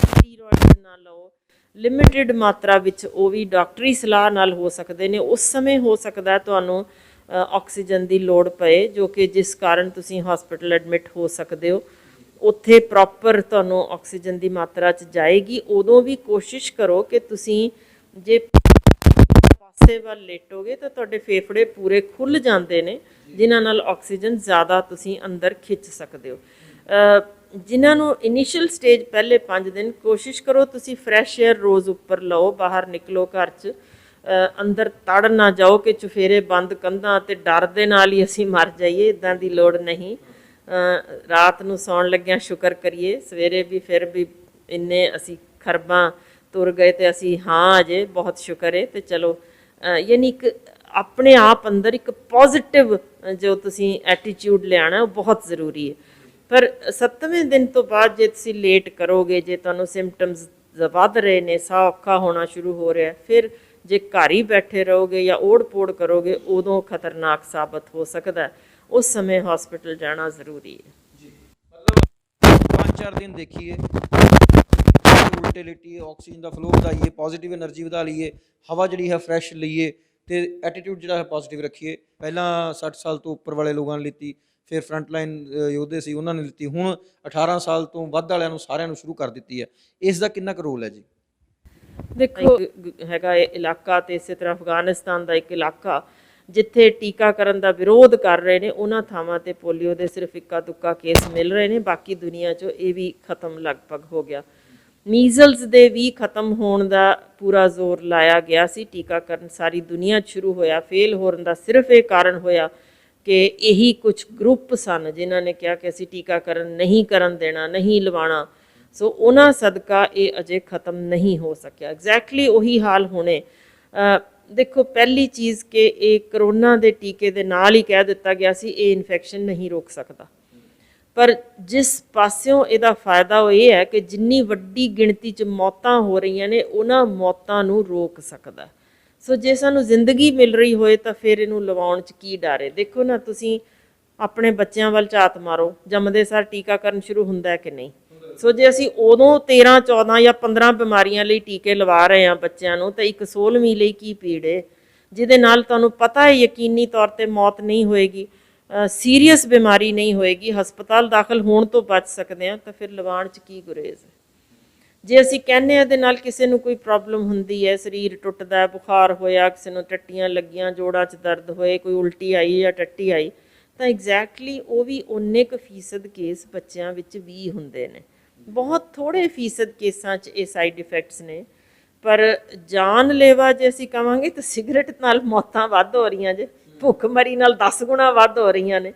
ਸਟੀਰੋਇਡ ਨਾ ਲਓ, ਲਿਮਿਟਿਡ ਮਾਤਰਾ ਵਿੱਚ, ਉਹ ਵੀ ਡਾਕਟਰੀ ਸਲਾਹ ਨਾਲ ਹੋ ਸਕਦੇ ਨੇ। ਉਸ ਸਮੇਂ ਹੋ ਸਕਦਾ ਤੁਹਾਨੂੰ ਆਕਸੀਜਨ ਦੀ ਲੋੜ ਪਏ, ਜੋ ਕਿ ਜਿਸ ਕਾਰਨ ਤੁਸੀਂ ਹਸਪੀਟਲ ਐਡਮਿਟ ਹੋ ਸਕਦੇ ਹੋ, ਉੱਥੇ ਪ੍ਰੋਪਰ ਤੁਹਾਨੂੰ ਆਕਸੀਜਨ ਦੀ ਮਾਤਰਾ 'ਚ ਜਾਏਗੀ। ਉਦੋਂ ਵੀ ਕੋਸ਼ਿਸ਼ ਕਰੋ ਕਿ ਤੁਸੀਂ ਜੇ ਪਾਸੇ ਵੱਲ ਲੇਟੋਗੇ ਤਾਂ ਤੁਹਾਡੇ ਫੇਫੜੇ ਪੂਰੇ ਖੁੱਲ੍ਹ ਜਾਂਦੇ ਨੇ, ਜਿਨ੍ਹਾਂ ਨਾਲ ਆਕਸੀਜਨ ਜ਼ਿਆਦਾ ਤੁਸੀਂ ਅੰਦਰ ਖਿੱਚ ਸਕਦੇ ਹੋ। ਜਿਨ੍ਹਾਂ ਨੂੰ ਇਨੀਸ਼ੀਅਲ ਸਟੇਜ ਪਹਿਲੇ 5 ਦਿਨ ਕੋਸ਼ਿਸ਼ ਕਰੋ ਤੁਸੀਂ ਫਰੈਸ਼ ਏਅਰ ਰੋਜ਼ ਉੱਪਰ ਲਓ, ਬਾਹਰ ਨਿਕਲੋ ਘਰ 'ਚ, ਅੰਦਰ ਤੜ ਨਾ ਜਾਓ ਕਿ ਚੁਫੇਰੇ ਬੰਦ ਕੰਧਾਂ ਤੇ ਡਰ ਦੇ ਨਾਲ ਹੀ ਅਸੀਂ ਮਰ ਜਾਈਏ, ਇੱਦਾਂ ਦੀ ਲੋੜ ਨਹੀਂ। ਰਾਤ ਨੂੰ ਸੌਣ ਲੱਗਿਆਂ ਸ਼ੁਕਰ ਕਰੀਏ, ਸਵੇਰੇ ਵੀ ਫਿਰ ਵੀ ਇੰਨੇ ਅਸੀਂ ਖਰਬਾਂ ਤੁਰ ਗਏ ਤੇ ਅਸੀਂ ਹਾਂ ਅਜੇ ਬਹੁਤ ਸ਼ੁਕਰ ਹੈ, ਤੇ ਚਲੋ ਯਾਨੀ ਇੱਕ ਆਪਣੇ ਆਪ ਅੰਦਰ ਇੱਕ ਪੋਜ਼ਿਟਿਵ ਜੋ ਤੁਸੀਂ ਐਟੀਟਿਊਡ ਲਿਆਉਣਾ ਉਹ ਬਹੁਤ ਜ਼ਰੂਰੀ ਹੈ। ਪਰ 7ਵੇਂ ਦਿਨ ਤੋਂ ਬਾਅਦ ਜੇ ਤੁਸੀਂ ਲੇਟ ਕਰੋਗੇ, ਜੇ ਤੁਹਾਨੂੰ ਸਿੰਪਟਮਸ ਵੱਧ ਰਹੇ ਨੇ, ਸਾਹ ਔਖਾ ਹੋਣਾ ਸ਼ੁਰੂ ਹੋ ਰਿਹਾ, ਫਿਰ ਜੇ ਘਰ ਹੀ ਬੈਠੇ ਰਹੋਗੇ ਜਾਂ ਓੜ ਪੋੜ ਕਰੋਗੇ, ਉਦੋਂ ਖਤਰਨਾਕ ਸਾਬਤ ਹੋ ਸਕਦਾ, ਉਸ ਸਮੇਂ ਹਸਪੀਟਲ ਜਾਣਾ ਜ਼ਰੂਰੀ ਹੈ। ਜੀ, ਮਤਲਬ 5-4 ਦਿਨ ਦੇਖੀਏ, ਉਲਟੇ ਲੇਟੀਏ, ਆਕਸੀਜਨ ਦਾ ਫਲੋ ਵਧਾਈਏ, ਪੋਜ਼ਿਟਿਵ એનર્ਜੀ ਵਧਾ ਲਈਏ, ਹਵਾ ਜਿਹੜੀ ਹੈ ਫਰੈਸ਼ ਲਈਏ, ਤੇ ਐਟੀਟਿਊਡ ਜਿਹੜਾ ਹੈ ਪੋਜ਼ਿਟਿਵ ਰੱਖੀਏ। ਪਹਿਲਾਂ 60 ਸਾਲ ਤੋਂ ਉੱਪਰ ਵਾਲੇ ਲੋਕਾਂ ਨੇ ਲਿੱਤੀ, ਫਿਰ ਫਰੰਟਲਾਈਨ ਯੋਧੇ ਸੀ ਉਹਨਾਂ ਨੇ ਲਿੱਤੀ, ਹੁਣ 18 ਸਾਲ ਤੋਂ ਵੱਧ ਵਾਲਿਆਂ ਨੂੰ ਸਾਰਿਆਂ ਨੂੰ ਸ਼ੁਰੂ ਕਰ ਦਿੱਤੀ ਹੈ। ਇਸ ਦਾ ਕਿੰਨਾ ਕੁ ਰੋਲ ਹੈ ਜੀ? ਦੇਖੋ ਹੈਗਾ ਇਹ ਇਲਾਕਾ ਤੇ ਇਸੇ ਤਰ੍ਹਾਂ ਅਫਗਾਨਿਸਤਾਨ ਦਾ ਇੱਕ ਇਲਾਕਾ ਜਿੱਥੇ ਟੀਕਾਕਰਨ ਦਾ ਵਿਰੋਧ ਕਰ ਰਹੇ ਨੇ, ਉਹਨਾਂ ਥਾਵਾਂ ਤੇ ਪੋਲੀਓ ਦੇ ਸਿਰਫ ਇੱਕਾ ਦੁੱਕਾ ਕੇਸ ਮਿਲ ਰਹੇ ਨੇ, ਬਾਕੀ ਦੁਨੀਆ 'ਚ ਇਹ ਵੀ ਖਤਮ ਲਗਭਗ ਹੋ ਗਿਆ। ਮੀਜ਼ਲਸ ਦੇ ਵੀ ਖਤਮ ਹੋਣ ਦਾ ਪੂਰਾ ਜ਼ੋਰ ਲਾਇਆ ਗਿਆ ਸੀ, ਟੀਕਾਕਰਨ ਸਾਰੀ ਦੁਨੀਆ 'ਚ ਸ਼ੁਰੂ ਹੋਇਆ, ਫੇਲ ਹੋਣ ਦਾ ਸਿਰਫ ਇਹ ਕਾਰਨ ਹੋਇਆ ਕਿ ਇਹੀ ਕੁਝ ਗਰੁੱਪ ਸਨ ਜਿਨ੍ਹਾਂ ਨੇ ਕਿਹਾ ਕਿ ਅਸੀਂ ਟੀਕਾਕਰਨ ਨਹੀਂ ਕਰਨ ਦੇਣਾ, ਨਹੀਂ ਲਵਾਉਣਾ। ਸੋ ਉਹਨਾਂ ਸਦਕਾ ਇਹ ਅਜੇ ਖਤਮ ਨਹੀਂ ਹੋ ਸਕਿਆ। ਐਗਜ਼ੈਕਟਲੀ ਉਹੀ ਹਾਲ ਹੋਣੇ। ਦੇਖੋ ਪਹਿਲੀ ਚੀਜ਼ ਕਿ ਇਹ ਕਰੋਨਾ ਦੇ ਟੀਕੇ ਦੇ ਨਾਲ ਹੀ ਕਹਿ ਦਿੱਤਾ ਗਿਆ ਸੀ ਇਹ ਇਨਫੈਕਸ਼ਨ ਨਹੀਂ ਰੋਕ ਸਕਦਾ, ਪਰ ਜਿਸ ਪਾਸਿਓਂ ਇਹਦਾ ਫਾਇਦਾ ਉਹ ਇਹ ਹੈ ਕਿ ਜਿੰਨੀ ਵੱਡੀ ਗਿਣਤੀ 'ਚ ਮੌਤਾਂ ਹੋ ਰਹੀਆਂ ਨੇ ਉਹਨਾਂ ਮੌਤਾਂ ਨੂੰ ਰੋਕ ਸਕਦਾ। ਸੋ ਜੇ ਸਾਨੂੰ ਜ਼ਿੰਦਗੀ ਮਿਲ ਰਹੀ ਹੋਏ ਤਾਂ ਫਿਰ ਇਹਨੂੰ ਲਵਾਉਣ 'ਚ ਕੀ ਡਰ ਹੈ? ਦੇਖੋ ਨਾ, ਤੁਸੀਂ ਆਪਣੇ ਬੱਚਿਆਂ ਵੱਲ ਝਾਤ ਮਾਰੋ, ਜੰਮਦੇ ਸਾਰ ਟੀਕਾਕਰਨ ਸ਼ੁਰੂ ਹੁੰਦਾ ਹੈ ਕਿ ਨਹੀਂ? ਸੋ ਜੇ ਅਸੀਂ ਉਦੋਂ 13 14 ਜਾਂ 15 ਬਿਮਾਰੀਆਂ ਲਈ ਟੀਕੇ ਲਵਾ ਰਹੇ ਹਾਂ ਬੱਚਿਆਂ ਨੂੰ, ਤਾਂ ਇੱਕ 16ਵੀਂ ਲਈ ਕੀ ਪੀੜ ਹੈ ਜਿਹਦੇ ਨਾਲ ਤੁਹਾਨੂੰ ਪਤਾ ਹੈ ਯਕੀਨੀ ਤੌਰ ਤੇ ਮੌਤ ਨਹੀਂ ਹੋਏਗੀ, ਸੀਰੀਅਸ ਬਿਮਾਰੀ ਨਹੀਂ ਹੋਏਗੀ, ਹਸਪਤਾਲ ਦਾਖਲ ਹੋਣ ਤੋਂ ਬਚ ਸਕਦੇ ਹਾਂ, ਤਾਂ ਫਿਰ ਲਵਾਉਣ 'ਚ ਕੀ ਗੁਰੇਜ਼ ਹੈ? ਜੇ ਅਸੀਂ ਕਹਿੰਦੇ ਹਾਂ ਇਹਦੇ ਨਾਲ ਕਿਸੇ ਨੂੰ ਕੋਈ ਪ੍ਰੋਬਲਮ ਹੁੰਦੀ ਹੈ, ਸਰੀਰ ਟੁੱਟਦਾ, ਬੁਖਾਰ ਹੋਇਆ, ਕਿਸੇ ਨੂੰ ਟੱਟੀਆਂ ਲੱਗੀਆਂ, ਜੋੜਾਂ 'ਚ ਦਰਦ ਹੋਏ, ਕੋਈ ਉਲਟੀ ਆਈ ਜਾਂ ਟੱਟੀ ਆਈ, ਤਾਂ ਐਗਜ਼ੈਕਟਲੀ ਉਹ ਵੀ ਉਨੇ ਕੁ ਫੀਸਦ ਕੇਸ ਬੱਚਿਆਂ ਵਿੱਚ ਵੀ ਹੁੰਦੇ ਨੇ। ਬਹੁਤ ਥੋੜ੍ਹੇ ਫੀਸਦ ਕੇਸਾਂ 'ਚ ਇਹ ਸਾਈਡ ਇਫੈਕਟਸ ਨੇ, ਪਰ ਜਾਨਲੇਵਾ ਜੇ ਅਸੀਂ ਕਹਾਂਗੇ ਤਾਂ ਸਿਗਰਟ ਨਾਲ ਮੌਤਾਂ ਵੱਧ ਹੋ ਰਹੀਆਂ ਜੇ, ਭੁੱਖਮਰੀ ਨਾਲ 10 ਗੁਣਾ ਵੱਧ ਹੋ ਰਹੀਆਂ ਨੇ,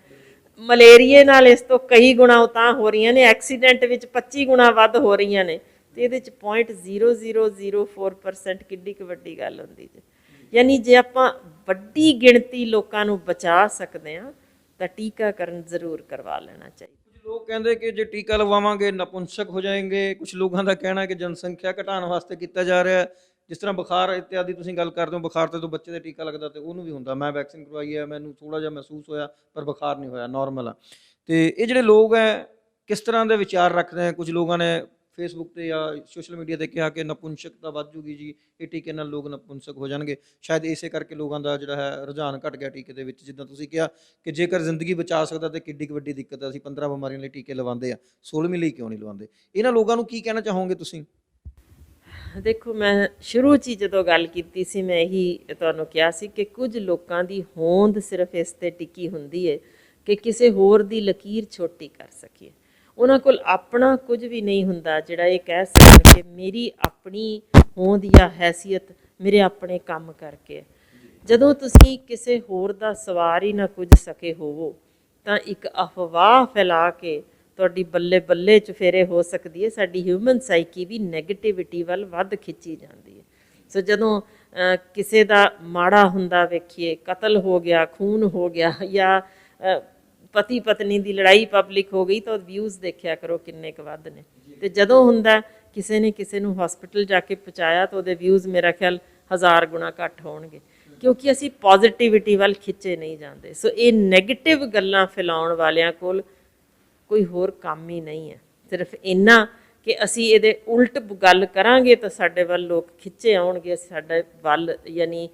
ਮਲੇਰੀਏ ਨਾਲ ਇਸ ਤੋਂ ਕਈ ਗੁਣਾ ਉਤਾਂ ਹੋ ਰਹੀਆਂ ਨੇ, ਐਕਸੀਡੈਂਟ ਵਿੱਚ 25 ਗੁਣਾ ਵੱਧ ਹੋ ਰਹੀਆਂ ਨੇ, ਤੇ ਇਹਦੇ 'ਚ 0.0004% ਕਿੱਡੀ ਕੁ ਵੱਡੀ ਗੱਲ ਹੁੰਦੀ ਜੇ। ਯਾਨੀ ਜੇ ਆਪਾਂ ਵੱਡੀ ਗਿਣਤੀ ਲੋਕਾਂ ਨੂੰ ਬਚਾ ਸਕਦੇ ਹਾਂ ਤਾਂ ਟੀਕਾਕਰਨ ਜ਼ਰੂਰ ਕਰਵਾ ਲੈਣਾ ਚਾਹੀਦਾ। ਕੁਝ ਲੋਕ ਕਹਿੰਦੇ ਕਿ ਜੇ ਟੀਕਾ ਲਗਵਾਵਾਂਗੇ ਨਪੁੰਸਕ ਹੋ ਜਾਏंगे, ਕੁਝ ਲੋਕਾਂ ਦਾ ਕਹਿਣਾ ਹੈ ਕਿ ਜਨਸੰਖਿਆ ਘਟਾਉਣ ਵਾਸਤੇ ਕੀਤਾ ਜਾ ਰਿਹਾ ਹੈ। ਜਿਸ ਤਰ੍ਹਾਂ ਬੁਖਾਰ ਇਤਿਆਦਿ ਤੁਸੀਂ ਗੱਲ ਕਰਦੇ ਹੋ, ਬੁਖਾਰ ਤੇ ਜਦੋਂ ਬੱਚੇ ਦੇ ਟੀਕਾ ਲੱਗਦਾ ਤੇ ਉਹਨੂੰ ਵੀ ਹੁੰਦਾ, ਮੈਂ ਵੈਕਸੀਨ ਕਰਵਾਈ ਹੈ, ਮੈਨੂੰ ਥੋੜਾ ਜਿਹਾ ਮਹਿਸੂਸ ਹੋਇਆ ਪਰ ਬੁਖਾਰ ਨਹੀਂ ਹੋਇਆ, ਨਾਰਮਲ ਆ। ਤੇ ਇਹ ਜਿਹੜੇ ਲੋਕ ਹੈ ਕਿਸ ਤਰ੍ਹਾਂ ਦੇ ਵਿਚਾਰ ਰੱਖਦੇ ਆ? ਕੁਝ ਲੋਕਾਂ ਨੇ ਫੇਸਬੁੱਕ ਤੇ ਜਾਂ ਸੋਸ਼ਲ ਮੀਡੀਆ ਤੇ ਕਿਹਾ ਕਿ ਨਪੁੰਸਕਤਾ ਵੱਧ ਜੂਗੀ ਜੀ, ਇਹ ਟੀਕੇ ਨਾਲ ਲੋਕ ਨਪੁੰਸਕ ਹੋ ਜਾਣਗੇ। ਸ਼ਾਇਦ ਇਸੇ ਕਰਕੇ ਲੋਕਾਂ ਦਾ ਜਿਹੜਾ ਹੈ ਰੁਝਾਨ ਘਟ ਗਿਆ ਟੀਕੇ ਦੇ ਵਿੱਚ। ਜਿੱਦਾਂ ਤੁਸੀਂ ਕਿਹਾ ਕਿ ਜੇਕਰ ਜ਼ਿੰਦਗੀ ਬਚਾ ਸਕਦਾ ਤੇ ਕਿੱਡੀ ਕੁ ਵੱਡੀ ਦਿੱਕਤ ਹੈ, ਅਸੀਂ 15 ਬਿਮਾਰੀਆਂ ਲਈ ਟੀਕੇ ਲਵਾਉਂਦੇ ਆ, 16ਵੀਂ ਲਈ ਕਿਉਂ ਨਹੀਂ ਲਵਾਉਂਦੇ? ਇਹਨਾਂ ਲੋਕਾਂ ਨੂੰ ਕੀ ਕਹਿਣਾ ਚਾਹੋਗੇ ਤੁਸੀਂ? ਦੇਖੋ, ਮੈਂ ਸ਼ੁਰੂ 'ਚ ਹੀ ਜਦੋਂ ਗੱਲ ਕੀਤੀ ਸੀ ਮੈਂ ਇਹੀ ਤੁਹਾਨੂੰ ਕਿਹਾ ਸੀ ਕਿ ਕੁਝ ਲੋਕਾਂ ਦੀ ਹੋਂਦ ਸਿਰਫ ਇਸ ਤੇ ਟਿਕੀ ਹੁੰਦੀ ਹੈ ਕਿ ਕਿਸੇ ਹੋਰ ਦੀ ਲਕੀਰ ਛੋਟੀ ਕਰ ਸਕੀਏ। ਉਹਨਾਂ ਕੋਲ ਆਪਣਾ ਕੁਝ ਵੀ ਨਹੀਂ ਹੁੰਦਾ ਜਿਹੜਾ ਇਹ ਕਹਿ ਸਕਣ ਕਿ ਮੇਰੀ ਆਪਣੀ ਹੋਂਦ ਜਾਂ ਹੈਸੀਅਤ ਮੇਰੇ ਆਪਣੇ ਕੰਮ ਕਰਕੇ ਹੈ। ਜਦੋਂ ਤੁਸੀਂ ਕਿਸੇ ਹੋਰ ਦਾ ਸਵਾਰ ਹੀ ਨਾ ਕੁਝ ਸਕੇ ਹੋਵੋ ਤਾਂ ਇੱਕ ਅਫਵਾਹ ਫੈਲਾ ਕੇ ਤੁਹਾਡੀ ਬੱਲੇ ਬੱਲੇ ਚੁਫੇਰੇ ਹੋ ਸਕਦੀ ਹੈ। ਸਾਡੀ ਹਿਊਮਨ ਸਾਈਕੀ ਵੀ ਨੈਗੇਟਿਵਿਟੀ ਵੱਲ ਵੱਧ ਖਿੱਚੀ ਜਾਂਦੀ ਹੈ। ਸੋ ਜਦੋਂ ਕਿਸੇ ਦਾ ਮਾੜਾ ਹੁੰਦਾ ਵੇਖੀਏ, ਕਤਲ ਹੋ ਗਿਆ, ਖੂਨ ਹੋ ਗਿਆ, ਜਾਂ ਪਤੀ ਪਤਨੀ ਦੀ ਲੜਾਈ ਪਬਲਿਕ ਹੋ ਗਈ, ਤਾਂ ਵਿਊਜ਼ ਦੇਖਿਆ ਕਰੋ ਕਿੰਨੇ ਕੁ ਵੱਧ ਨੇ। ਤੇ ਜਦੋਂ ਹੁੰਦਾ ਕਿਸੇ ਨੇ ਕਿਸੇ ਨੂੰ ਹਸਪੀਟਲ ਜਾ ਕੇ ਪਹੁੰਚਾਇਆ ਤਾਂ ਉਹਦੇ ਵਿਊਜ਼ ਮੇਰਾ ਖਿਆਲ 1000 ਗੁਣਾ ਘੱਟ ਹੋਣਗੇ, ਕਿਉਂਕਿ ਅਸੀਂ ਪੋਜ਼ਿਟਿਵਿਟੀ ਵੱਲ ਖਿੱਚੇ ਨਹੀਂ ਜਾਂਦੇ। ਸੋ ਇਹ ਨੈਗੇਟਿਵ ਗੱਲਾਂ ਫੈਲਾਉਣ ਵਾਲਿਆਂ ਕੋਲ ਕੋਈ ਹੋਰ ਕੰਮ ਹੀ ਨਹੀਂ ਹੈ। ਸਿਰਫ ਇੰਨਾ ਕਿ ਅਸੀਂ ਇਹਦੇ ਉਲਟ ਗੱਲ ਕਰਾਂਗੇ ਤਾਂ ਸਾਡੇ ਵੱਲ ਲੋਕ ਖਿੱਚੇ ਆਉਣਗੇ, ਸਾਡੇ ਵੱਲ ਯਾਨੀ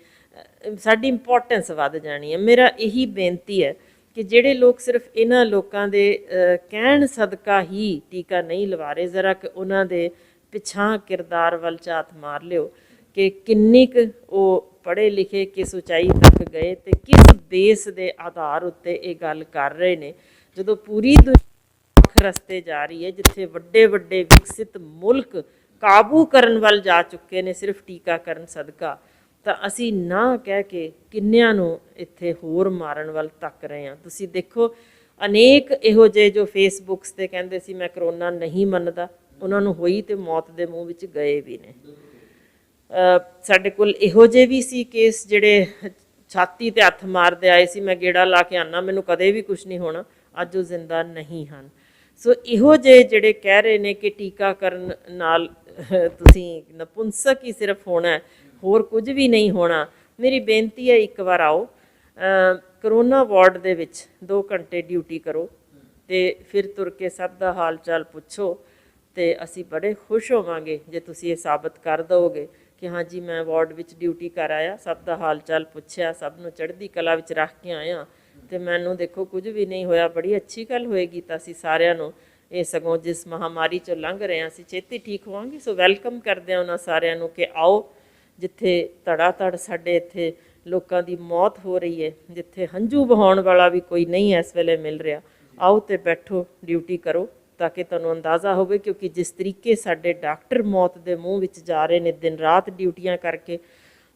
ਸਾਡੀ ਇੰਪੋਰਟੈਂਸ ਵੱਧ ਜਾਣੀ ਹੈ। ਮੇਰਾ ਇਹੀ ਬੇਨਤੀ ਹੈ ਕਿ ਜਿਹੜੇ ਲੋਕ ਸਿਰਫ ਇਹਨਾਂ ਲੋਕਾਂ ਦੇ ਕਹਿਣ ਸਦਕਾ ਹੀ ਟੀਕਾ ਨਹੀਂ ਲਵਾ ਰਹੇ, ਜ਼ਰਾ ਕਿ ਉਹਨਾਂ ਦੇ ਪਿਛਾਂ ਕਿਰਦਾਰ ਵੱਲ ਝਾਤ ਮਾਰ ਲਿਓ ਕਿ ਕਿੰਨੀ ਕੁ ਉਹ ਪੜ੍ਹੇ ਲਿਖੇ, ਕਿਸ ਉਚਾਈ ਤੱਕ ਗਏ ਤੇ ਕਿਸ ਬੇਸ ਦੇ ਆਧਾਰ ਉੱਤੇ ਇਹ ਗੱਲ ਕਰ ਰਹੇ ਨੇ। ਜਦੋਂ ਪੂਰੀ ਦੁਨੀਆ ਰਸਤੇ ਜਾ ਰਹੀ ਹੈ ਜਿੱਥੇ ਵੱਡੇ ਵੱਡੇ ਵਿਕਸਿਤ ਮੁਲਕ ਕਾਬੂ ਕਰਨ ਵੱਲ ਜਾ ਚੁੱਕੇ ਨੇ ਸਿਰਫ ਟੀਕਾਕਰਨ ਸਦਕਾ, ਤਾਂ ਅਸੀਂ ਨਾ ਕਹਿ ਕੇ ਕਿੰਨਿਆਂ ਨੂੰ ਇੱਥੇ ਹੋਰ ਮਾਰਨ ਵੱਲ ਤੱਕ ਰਹੇ ਹਾਂ। ਤੁਸੀਂ ਦੇਖੋ, ਅਨੇਕ ਇਹੋ ਜਿਹੇ ਜੋ ਫੇਸਬੁੱਕਸ ਤੇ ਕਹਿੰਦੇ ਸੀ ਮੈਂ ਕਰੋਨਾ ਨਹੀਂ ਮੰਨਦਾ, ਉਹਨਾਂ ਨੂੰ ਹੋਈ ਤੇ ਮੌਤ ਦੇ ਮੂੰਹ ਵਿੱਚ ਗਏ ਵੀ ਨੇ। ਸਾਡੇ ਕੋਲ ਇਹੋ ਜਿਹੇ ਵੀ ਸੀ ਕੇਸ ਜਿਹੜੇ ਛਾਤੀ ਤੇ ਹੱਥ ਮਾਰਦੇ ਆਏ ਸੀ, ਮੈਂ ਗੇੜਾ ਲਾ ਕੇ ਆਨਾ, ਮੈਨੂੰ ਕਦੇ ਵੀ ਕੁਝ ਨਹੀਂ ਹੋਣਾ, ਅੱਜ ਉਹ ਜ਼ਿੰਦਾ ਨਹੀਂ ਹਨ। ਸੋ ਇਹੋ ਜਿਹੇ ਜਿਹੜੇ ਕਹਿ ਰਹੇ ਨੇ ਕਿ ਟੀਕਾਕਰਨ ਨਾਲ ਤੁਸੀਂ ਨਪੁੰਸਕ ਹੀ ਸਿਰਫ ਹੋਣਾ, ਹੋਰ ਕੁਝ ਵੀ ਨਹੀਂ ਹੋਣਾ, ਮੇਰੀ ਬੇਨਤੀ ਹੈ ਇੱਕ ਵਾਰ ਆਓ ਕਰੋਨਾ ਵਾਰਡ ਦੇ ਵਿੱਚ 2 ਘੰਟੇ ਡਿਊਟੀ ਕਰੋ ਤੇ ਫਿਰ ਤੁਰ ਕੇ ਸਭ ਦਾ ਹਾਲ ਚਾਲ ਪੁੱਛੋ, ਤੇ ਅਸੀਂ ਬੜੇ ਖੁਸ਼ ਹੋਵਾਂਗੇ ਜੇ ਤੁਸੀਂ ਇਹ ਸਾਬਤ ਕਰ ਦਿਓਗੇ ਕਿ ਹਾਂਜੀ ਮੈਂ ਵਾਰਡ ਵਿੱਚ ਡਿਊਟੀ ਕਰ ਆਇਆ, ਸਭ ਦਾ ਹਾਲ ਚਾਲ ਪੁੱਛਿਆ, ਸਭ ਨੂੰ ਚੜ੍ਹਦੀ ਕਲਾ ਵਿੱਚ ਰੱਖ ਕੇ ਆਇਆ, ਤੇ ਮੈਨੂੰ ਦੇਖੋ ਕੁਝ ਵੀ ਨਹੀਂ ਹੋਇਆ, ਬੜੀ ਅੱਛੀ ਗੱਲ ਹੋਏਗੀ ਤਾਂ ਅਸੀਂ ਸਾਰਿਆਂ ਨੂੰ ਇਹ ਸਗੋਂ ਜਿਸ ਮਹਾਮਾਰੀ ਚੋਂ ਲੰਘ ਰਹੇ ਹਾਂ ਅਸੀਂ ਛੇਤੀ ਠੀਕ ਹੋਵਾਂਗੇ। ਸੋ ਵੈਲਕਮ ਕਰਦੇ ਹਾਂ ਉਹਨਾਂ ਸਾਰਿਆਂ ਨੂੰ ਕਿ ਆਓ, ਜਿੱਥੇ ਧੜਾ ਧੜ ਸਾਡੇ ਇੱਥੇ ਲੋਕਾਂ ਦੀ ਮੌਤ ਹੋ ਰਹੀ ਹੈ, ਜਿੱਥੇ ਹੰਝੂ ਵਹਾਉਣ ਵਾਲਾ ਵੀ ਕੋਈ ਨਹੀਂ ਇਸ ਵੇਲੇ ਮਿਲ ਰਿਹਾ, ਆਓ ਤੇ ਬੈਠੋ, ਡਿਊਟੀ ਕਰੋ ਤਾਂ ਕਿ ਤੁਹਾਨੂੰ ਅੰਦਾਜ਼ਾ ਹੋਵੇ। ਕਿਉਂਕਿ ਜਿਸ ਤਰੀਕੇ ਸਾਡੇ ਡਾਕਟਰ ਮੌਤ ਦੇ ਮੂੰਹ ਵਿੱਚ ਜਾ ਰਹੇ ਨੇ ਦਿਨ ਰਾਤ ਡਿਊਟੀਆਂ ਕਰਕੇ,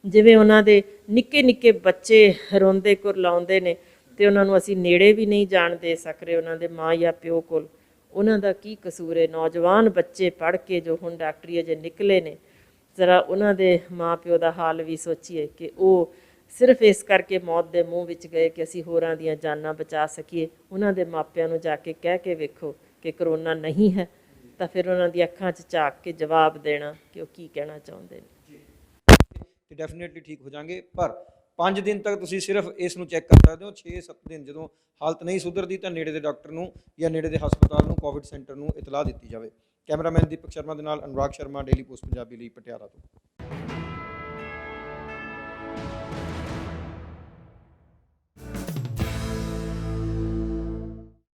ਜਿਵੇਂ ਉਹਨਾਂ ਦੇ ਨਿੱਕੇ ਨਿੱਕੇ ਬੱਚੇ ਰੋਂਦੇ ਕੁਰਲਾਉਂਦੇ ਨੇ ਤੇ ਉਹਨਾਂ ਨੂੰ ਅਸੀਂ ਨੇੜੇ ਵੀ ਨਹੀਂ ਜਾਣ ਦੇ ਸਕ ਰਹੇ ਉਹਨਾਂ ਦੇ ਮਾਂ ਜਾਂ ਪਿਓ ਕੋਲ, ਉਹਨਾਂ ਦਾ ਕੀ ਕਸੂਰ ਹੈ? ਨੌਜਵਾਨ ਬੱਚੇ ਪੜ੍ਹ ਕੇ ਜੋ ਹੁਣ ਡਾਕਟਰੀ ਅਜੇ ਨਿਕਲੇ ਨੇ, ਜ਼ਰਾ ਉਹਨਾਂ ਦੇ ਮਾਂ ਪਿਓ ਦਾ ਹਾਲ ਵੀ ਸੋਚੀਏ ਕਿ ਉਹ ਸਿਰਫ ਇਸ ਕਰਕੇ ਮੌਤ ਦੇ ਮੂੰਹ ਵਿੱਚ ਗਏ ਕਿ ਅਸੀਂ ਹੋਰਾਂ ਦੀਆਂ ਜਾਨਾਂ ਬਚਾ ਸਕੀਏ। ਉਹਨਾਂ ਦੇ ਮਾਪਿਆਂ ਨੂੰ ਜਾ ਕੇ ਕਹਿ ਕੇ ਵੇਖੋ ਕਿ ਕਰੋਨਾ ਨਹੀਂ ਹੈ, ਤਾਂ ਫਿਰ ਉਹਨਾਂ ਦੀ ਅੱਖਾਂ 'ਚ ਝਾਕ ਕੇ ਜਵਾਬ ਦੇਣਾ ਕਿ ਉਹ ਕੀ ਕਹਿਣਾ ਚਾਹੁੰਦੇ ਨੇ। ਤੇ ਡੈਫੀਨੇਟਲੀ ਠੀਕ ਹੋ ਜਾਣਗੇ, ਪਰ 5 ਦਿਨ ਤੱਕ ਤੁਸੀਂ ਸਿਰਫ ਇਸ ਨੂੰ ਚੈੱਕ ਕਰ ਸਕਦੇ ਹੋ। 6-7 ਦਿਨ ਜਦੋਂ ਹਾਲਤ ਨਹੀਂ ਸੁਧਰਦੀ ਤਾਂ ਨੇੜੇ ਦੇ ਡਾਕਟਰ ਨੂੰ ਜਾਂ ਨੇੜੇ ਦੇ ਹਸਪਤਾਲ ਨੂੰ, ਕੋਵਿਡ ਸੈਂਟਰ ਨੂੰ ਇਤਲਾਹ ਦਿੱਤੀ ਜਾਵੇ। ਕੈਮਰਾਮੈਨ ਦੀਪਕ ਸ਼ਰਮਾ ਦੇ ਨਾਲ ਅਨੁਰਾਗ ਸ਼ਰਮਾ, ਡੇਲੀ ਪੋਸਟ ਪੰਜਾਬੀ ਲਈ, ਪਟਿਆਲਾ ਤੋਂ।